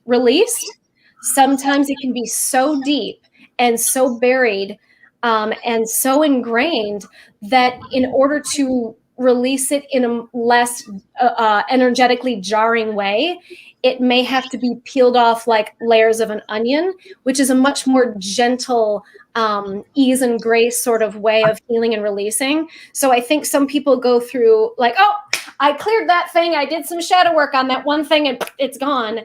released. Sometimes it can be so deep and so buried and so ingrained that in order to release it in a less energetically jarring way, it may have to be peeled off like layers of an onion, which is a much more gentle ease and grace sort of way of healing and releasing. So I think some people go through like, oh, I cleared that thing. I did some shadow work on that one thing and it's gone.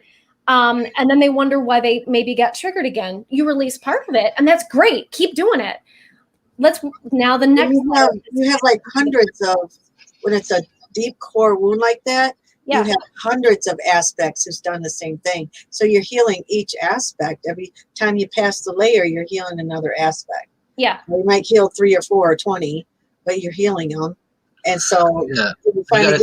And then they wonder why they maybe got triggered again. You release part of it and that's great. Keep doing it. Now the next you have like hundreds of, when it's a deep core wound like that, you have hundreds of aspects who's done the same thing. So you're healing each aspect. Every time you pass the layer, you're healing another aspect. Yeah. You might heal 3 or 4 or 20, but you're healing them. And so you find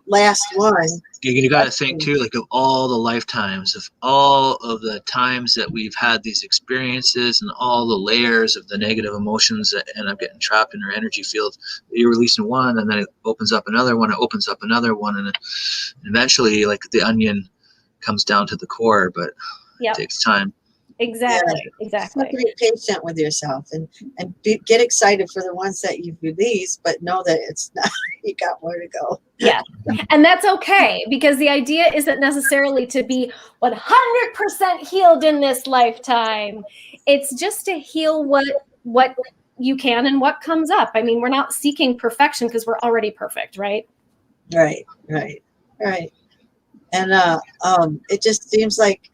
last one. You got to think too, like, of all the lifetimes, of all of the times that we've had these experiences, and all the layers of the negative emotions that end up getting trapped in our energy field. You're releasing one, and then it opens up another one. It opens up another one, and eventually, like the onion, comes down to the core. But it takes time. Exactly. Yeah. Exactly. So be patient with yourself, and get excited for the ones that you've released, but know that it's not, you got more to go. Yeah. And that's okay, because the idea isn't necessarily to be 100% healed in this lifetime. It's just to heal what you can and what comes up. I mean, we're not seeking perfection because we're already perfect, right? Right. And it just seems like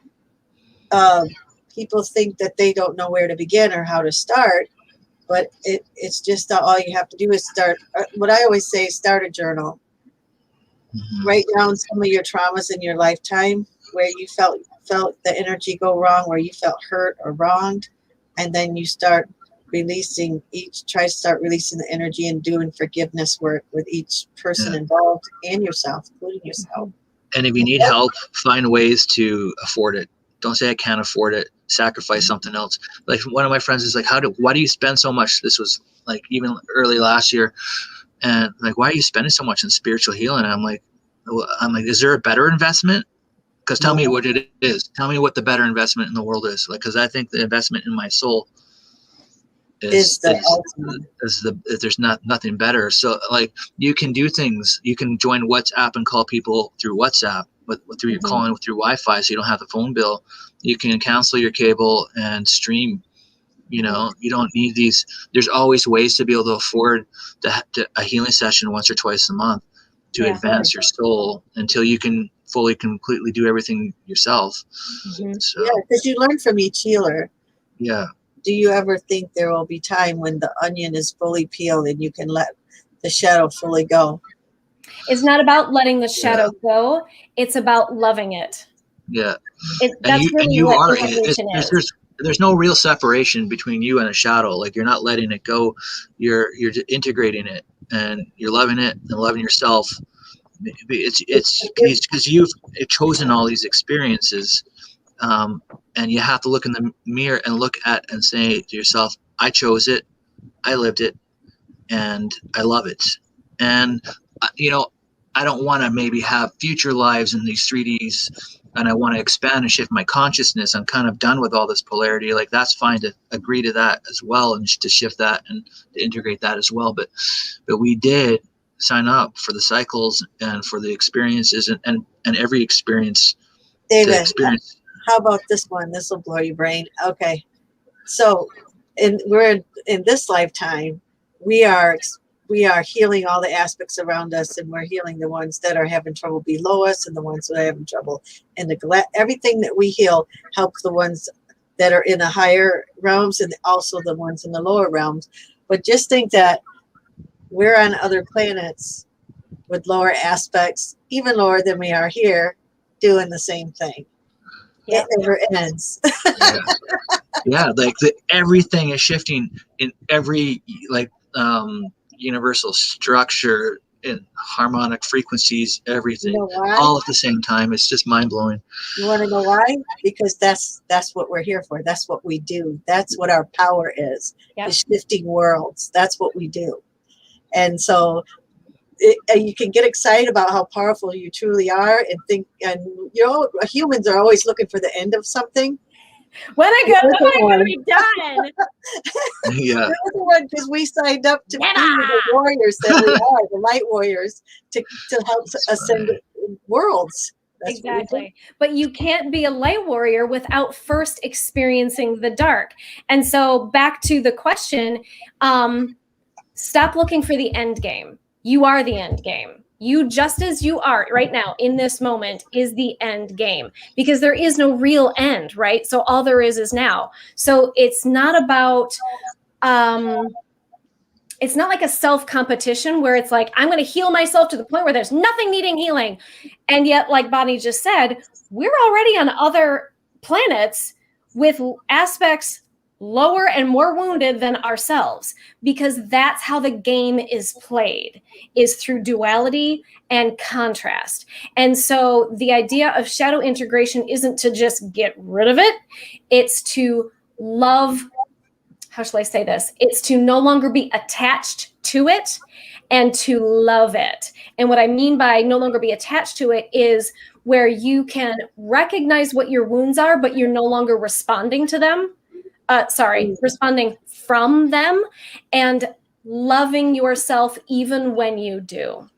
people think that they don't know where to begin or how to start, but it's just all you have to do is start. What I always say is start a journal. Mm-hmm. Write down some of your traumas in your lifetime where you felt the energy go wrong, where you felt hurt or wronged, and then you start try to start releasing the energy and doing forgiveness work with each person involved and yourself, including yourself. And if you need help, find ways to afford it. Don't say I can't afford it. Sacrifice something else. Like one of my friends is like, why do you spend so much? This was like even early last year. And like, why are you spending so much in spiritual healing? And I'm like, is there a better investment? Because tell me what it is. Tell me what the better investment in the world is. Like, because I think the investment in my soul is there's nothing better. So like, you can do things. You can join WhatsApp and call people through WhatsApp, through your calling through Wi-Fi, so you don't have the phone bill. You can cancel your cable and stream. You know, you don't need these. There's always ways to be able to afford a healing session once or twice a month to advance your soul until you can fully, completely do everything yourself. So, yeah, because you learn from each healer. Yeah. Do you ever think there will be time when the onion is fully peeled and you can let the shadow fully go? It's not about letting the shadow go. It's about loving it. Yeah. That's really what integration is. There's no real separation between you and a shadow. Like, you're not letting it go. You're integrating it, and you're loving it and loving yourself. It's because you've chosen all these experiences, and you have to look in the mirror and look at and say to yourself, I chose it, I lived it, and I love it. And I don't want to maybe have future lives in these 3Ds, and I want to expand and shift my consciousness. I'm kind of done with all this polarity. Like, that's fine to agree to that as well, and to shift that and to integrate that as well. But we did sign up for the cycles and for the experiences, and every experience. David, how about this one? This will blow your brain. Okay. So we're in this lifetime, we are healing all the aspects around us, and we're healing the ones that are having trouble below us and the ones that are having trouble in the everything that we heal helps the ones that are in the higher realms and also the ones in the lower realms. But just think that we're on other planets with lower aspects, even lower than we are here, doing the same thing. It never ends. Yeah, like everything is shifting in every universal structure, in harmonic frequencies, everything, all at the same time. It's just mind blowing. You want to know why? Because that's what we're here for. That's what we do. That's what our power is. The shifting worlds. That's what we do. And so you can get excited about how powerful you truly are, and think, and humans are always looking for the end of something. When am I going to be done? Yeah. Because we signed up to be the warriors that we are, the light warriors, to help ascend worlds. That's exactly. But you can't be a light warrior without first experiencing the dark. And so back to the question, stop looking for the end game. You are the end game. You, just as you are right now in this moment, is the end game, because there is no real end, right? So all there is now. So it's not about, it's not like a self-competition where it's like, I'm going to heal myself to the point where there's nothing needing healing. And yet, like Bonnie just said, we're already on other planets with aspects lower and more wounded than ourselves, because that's how the game is played, is through duality and contrast. And so the idea of shadow integration isn't to just get rid of it. It's to love, how shall I say this? It's to no longer be attached to it and to love it. And what I mean by no longer be attached to it is where you can recognize what your wounds are, but you're no longer responding to them. Responding from them, and loving yourself even when you do.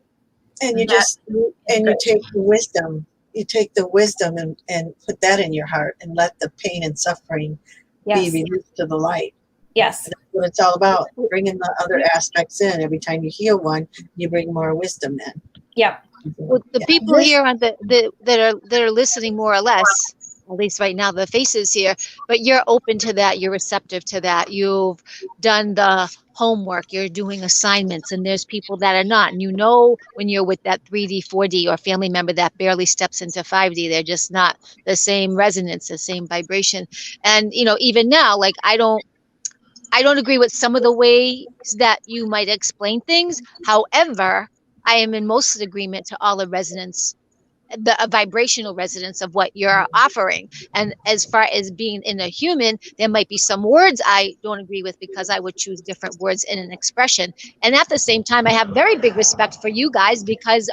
And you you take the wisdom. You take the wisdom and put that in your heart and let the pain and suffering be released to the light. Yes. That's what it's all about. Bringing the other aspects in. Every time you heal one, you bring more wisdom in. Yep. Well, the people here on that are listening, more or less, at least right now, the faces here, but you're open to that, you're receptive to that, you've done the homework, you're doing assignments, and there's people that are not. And you know, when you're with that 3D, 4D, or family member that barely steps into 5D, they're just not the same resonance, the same vibration. And, you know, even now, like, I don't agree with some of the ways that you might explain things. However, I am in most agreement to all the resonance, the vibrational resonance of what you're offering. And as far as being in a human, there might be some words I don't agree with, because I would choose different words in an expression. And at the same time, I have very big respect for you guys, because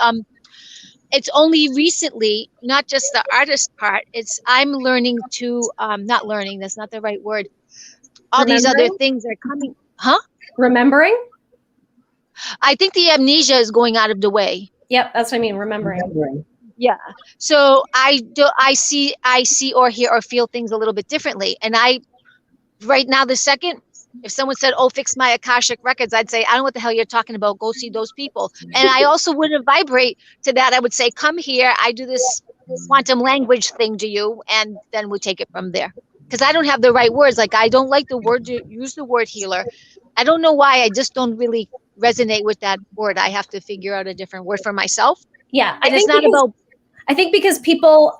it's only recently, not just the artist part, I'm learning to, not learning, that's not the right word. All these other things are coming. Huh? Remembering? I think the amnesia is going out of the way. Yep, that's what I mean, remembering. Yeah. So I see or hear or feel things a little bit differently. And right now, the second, if someone said, "Oh, fix my Akashic records," I'd say, "I don't know what the hell you're talking about. Go see those people." And I also wouldn't vibrate to that. I would say, "Come here. I do this quantum language thing to you," and then we take it from there. Because I don't have the right words. Like, I don't like use the word healer. I don't know why. I just don't really resonate with that word. I have to figure out a different word for myself. Yeah. I think because people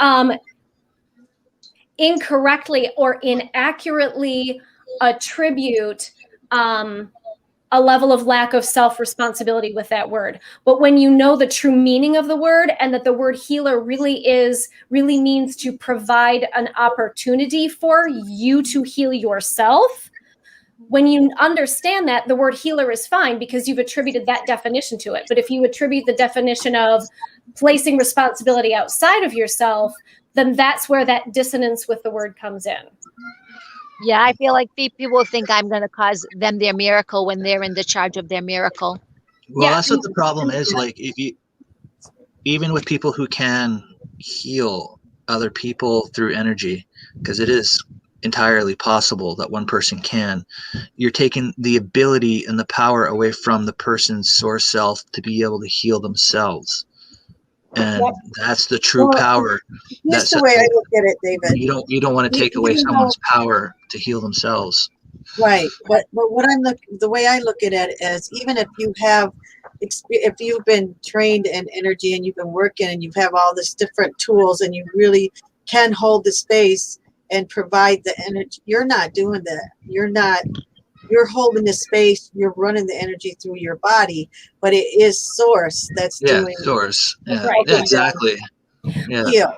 incorrectly or inaccurately attribute a level of lack of self-responsibility with that word. But when you know the true meaning of the word, and that the word healer really means to provide an opportunity for you to heal yourself, when you understand that, the word healer is fine, because you've attributed that definition to it. But if you attribute the definition of placing responsibility outside of yourself, then that's where that dissonance with the word comes in. Yeah, I feel like people think I'm going to cause them their miracle when they're in the charge of their miracle. Well, that's what the problem is. Like, even with people who can heal other people through energy, because it is entirely possible that one person can, you're taking the ability and the power away from the person's source self to be able to heal themselves. And that's the true power. That's the way I look at it, David. You don't want to take away someone's power to heal themselves. Right. But the way I look at it is, even if you've been trained in energy and you've been working and you have all these different tools and you really can hold the space and provide the energy, you're not doing that. You're holding the space, you're running the energy through your body, but it is source that's doing source. Yeah, right. Exactly. Yeah. Heal.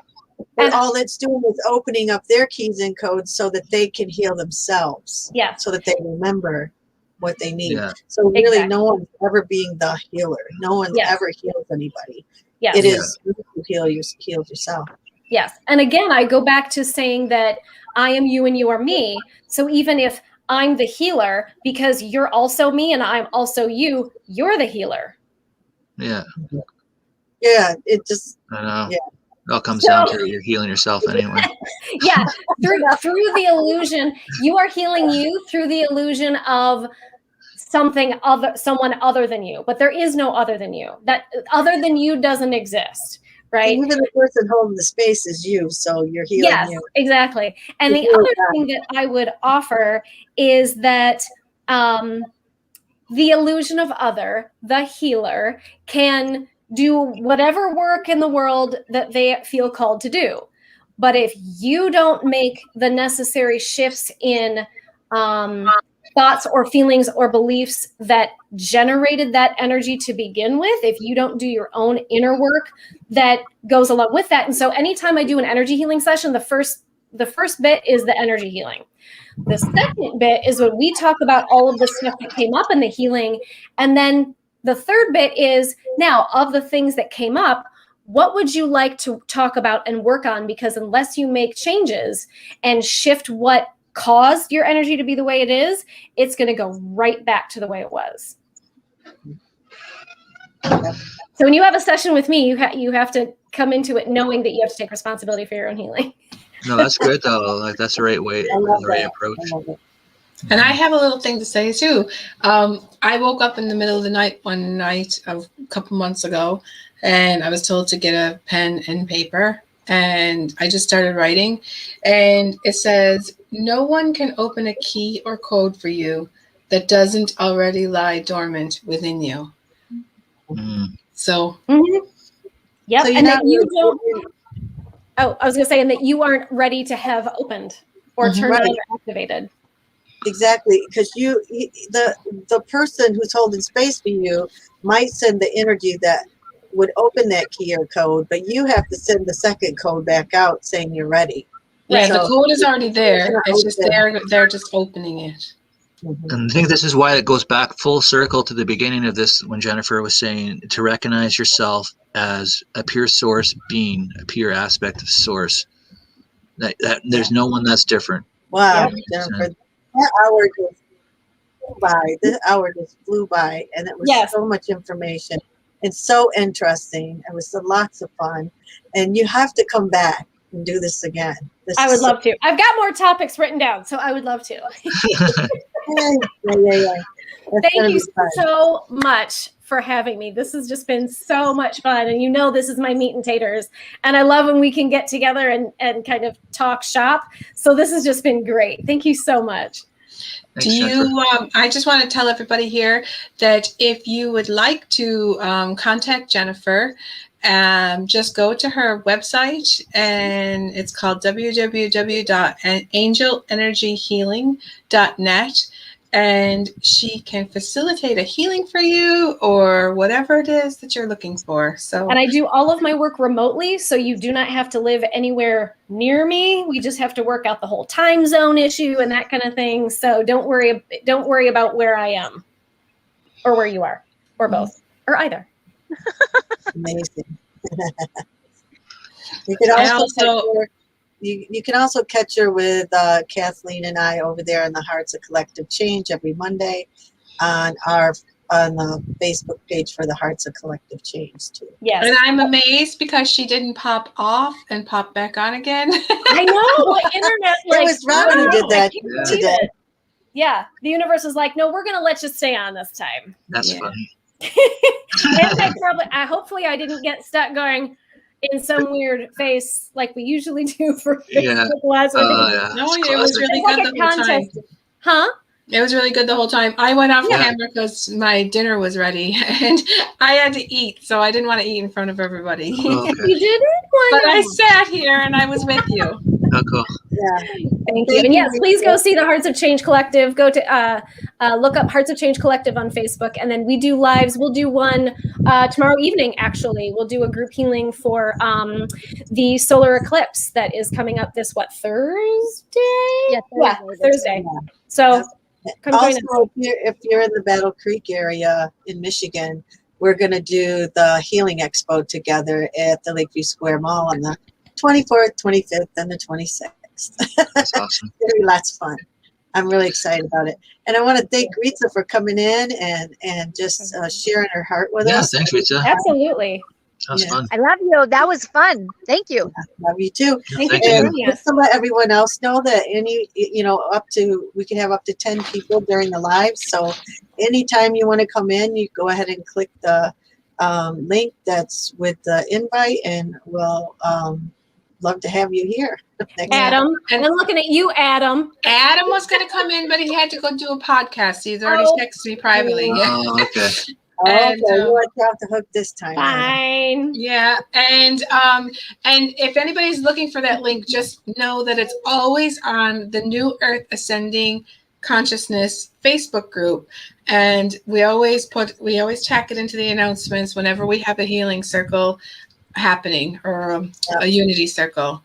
And all it's doing is opening up their keys and codes so that they can heal themselves. Yeah. So that they remember what they need. Yeah. So really no one's ever being the healer. No one ever heals anybody. Yes. It is you heal yourself. Yes. And again, I go back to saying that I am you and you are me. So even if I'm the healer, because you're also me and I'm also you, you're the healer. Yeah. Yeah. It just, I know. Yeah. It all comes down to you're healing yourself anyway. Yeah. Through the illusion, you are healing you through the illusion of someone other than you. But there is no other than you. That other than you doesn't exist. Right. Even the person holding the space is you, so you're healing you. Yes, exactly. And the other thing that I would offer is that the illusion of other, the healer, can do whatever work in the world that they feel called to do. But if you don't make the necessary shifts in thoughts or feelings or beliefs that generated that energy to begin with, if you don't do your own inner work that goes along with that. And so anytime I do an energy healing session, the first bit is the energy healing. The second bit is when we talk about all of the stuff that came up in the healing. And then the third bit is, now, of the things that came up, what would you like to talk about and work on? Because unless you make changes and shift what caused your energy to be the way it is, it's going to go right back to the way it was. So when you have a session with me, you have to come into it knowing that you have to take responsibility for your own healing. No, that's good though. Like that's the right way, the right approach. And I have a little thing to say too. I woke up in the middle of the night one night a couple months ago, and I was told to get a pen and paper, and I just started writing, and it says, no one can open a key or code for you that doesn't already lie dormant within you. So, yep. So and that you don't, oh, I was going to say, and that you aren't ready to have opened or turned on or activated. Exactly, because the person who's holding space for you might send the energy that would open that key or code, but you have to send the second code back out saying you're ready. yeah, So, the code is already there. It's just they're just opening it. And I think this is why it goes back full circle to the beginning of this, when Jennifer was saying to recognize yourself as a pure source being, a pure aspect of source. That there's no one that's different. Wow, Jennifer, that hour just flew by. This hour just flew by, and it was so much information and so interesting. It was lots of fun, and you have to come back and do this again. I would love to. I've got more topics written down, so I would love to. Yeah. Thank you so much for having me. This has just been so much fun. And you know, this is my meat and taters. And I love when we can get together and kind of talk shop. So this has just been great. Thank you so much. Thanks, Do you, I just want to tell everybody here that if you would like to contact Jennifer, just go to her website, and it's called www.angelenergyhealing.net, and she can facilitate a healing for you or whatever it is that you're looking for. So, and I do all of my work remotely, so you do not have to live anywhere near me. We just have to work out the whole time zone issue and that kind of thing. So don't worry about where I am or where you are, or both, or either. Amazing. You can also catch her with Kathleen and I over there in the Hearts of Collective Change every Monday on the Facebook page for the Hearts of Collective Change too. Yes. And I'm amazed because she didn't pop off and pop back on again. I know, the internet. It was Robin who did that today. Yeah, the universe is like, no, we're going to let you stay on this time. That's funny. And hopefully I didn't get stuck going in some weird face like we usually do for Facebook Live. No, it was really good the whole time. Huh? It was really good the whole time. I went off camera because my dinner was ready and I had to eat, so I didn't want to eat in front of everybody. Oh, okay. You didn't? But I sat here and I was with you. Oh, cool. Yeah. Thank you. And yes, please go see the Hearts of Change Collective. Go to look up Hearts of Change Collective on Facebook, and then we do lives. We'll do one tomorrow evening. Actually, we'll do a group healing for the solar eclipse that is coming up this Thursday? Yeah, Thursday. So come join us. Also, if you're in the Battle Creek area in Michigan, we're going to do the Healing Expo together at the Lakeview Square Mall on the 24th, 25th, and the 26th. That's awesome. It'll be lots of fun. I'm really excited about it. And I want to thank Rita for coming in and just sharing her heart with us. Yeah, thanks, Rita. Absolutely. That was fun. I love you. That was fun. Thank you. Love you too. Thank you Thank for you. joining us. Just to let everyone else know that we can have up to 10 people during the live. So anytime you want to come in, you go ahead and click the link that's with the invite, and we'll love to have you here. Adam, and I'm looking at you, Adam. Adam was going to come in, but he had to go do a podcast. He's already texted me privately. Oh, okay. And, you want to off the hook this time. Fine. Yeah, and if anybody's looking for that link, just know that it's always on the New Earth Ascending Consciousness Facebook group, and we always tack it into the announcements whenever we have a healing circle happening or a unity circle.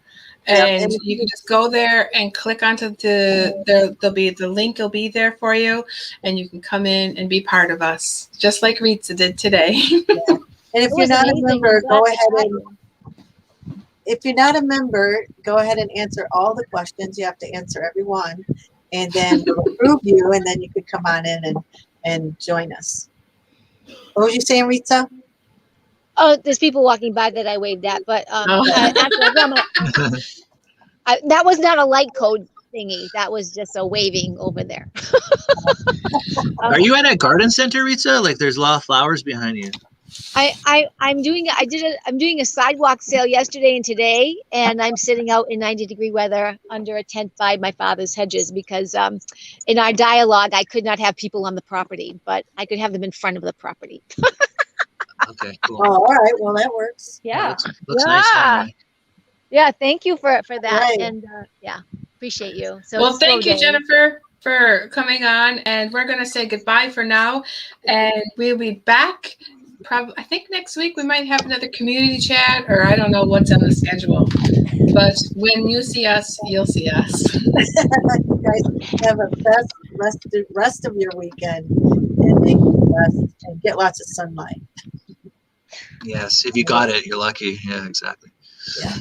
And you can just go there and click onto there'll be the link will be there for you, and you can come in and be part of us, just like Ritza did today. Yeah. And if you're not a member, if you're not a member, go ahead and answer all the questions. You have to answer every one, and then we'll approve you, and then you can come on in and join us. What was you saying, Ritza? Oh, there's people walking by that I waved at, but actually, that was not a light code thingy. That was just a waving over there. Are you at a garden center, Ritza? Like there's a lot of flowers behind you. I'm doing a sidewalk sale yesterday and today, and I'm sitting out in 90-degree weather under a tent by my father's hedges because in our dialogue I could not have people on the property, but I could have them in front of the property. Okay, cool. Oh, all right. Well, that works. Yeah. Looks nice. Anyway. Yeah, thank you for that, Right. and yeah, appreciate you. So well, thank you, Jennifer, for coming on, and we're going to say goodbye for now, and we'll be back. Probably, I think next week we might have another community chat, or I don't know what's on the schedule. But when you see us, you'll see us. You guys have a best rest of your weekend, and make the best, and get lots of sunlight. Yes, if you got it, you're lucky. Yeah, exactly. Yeah.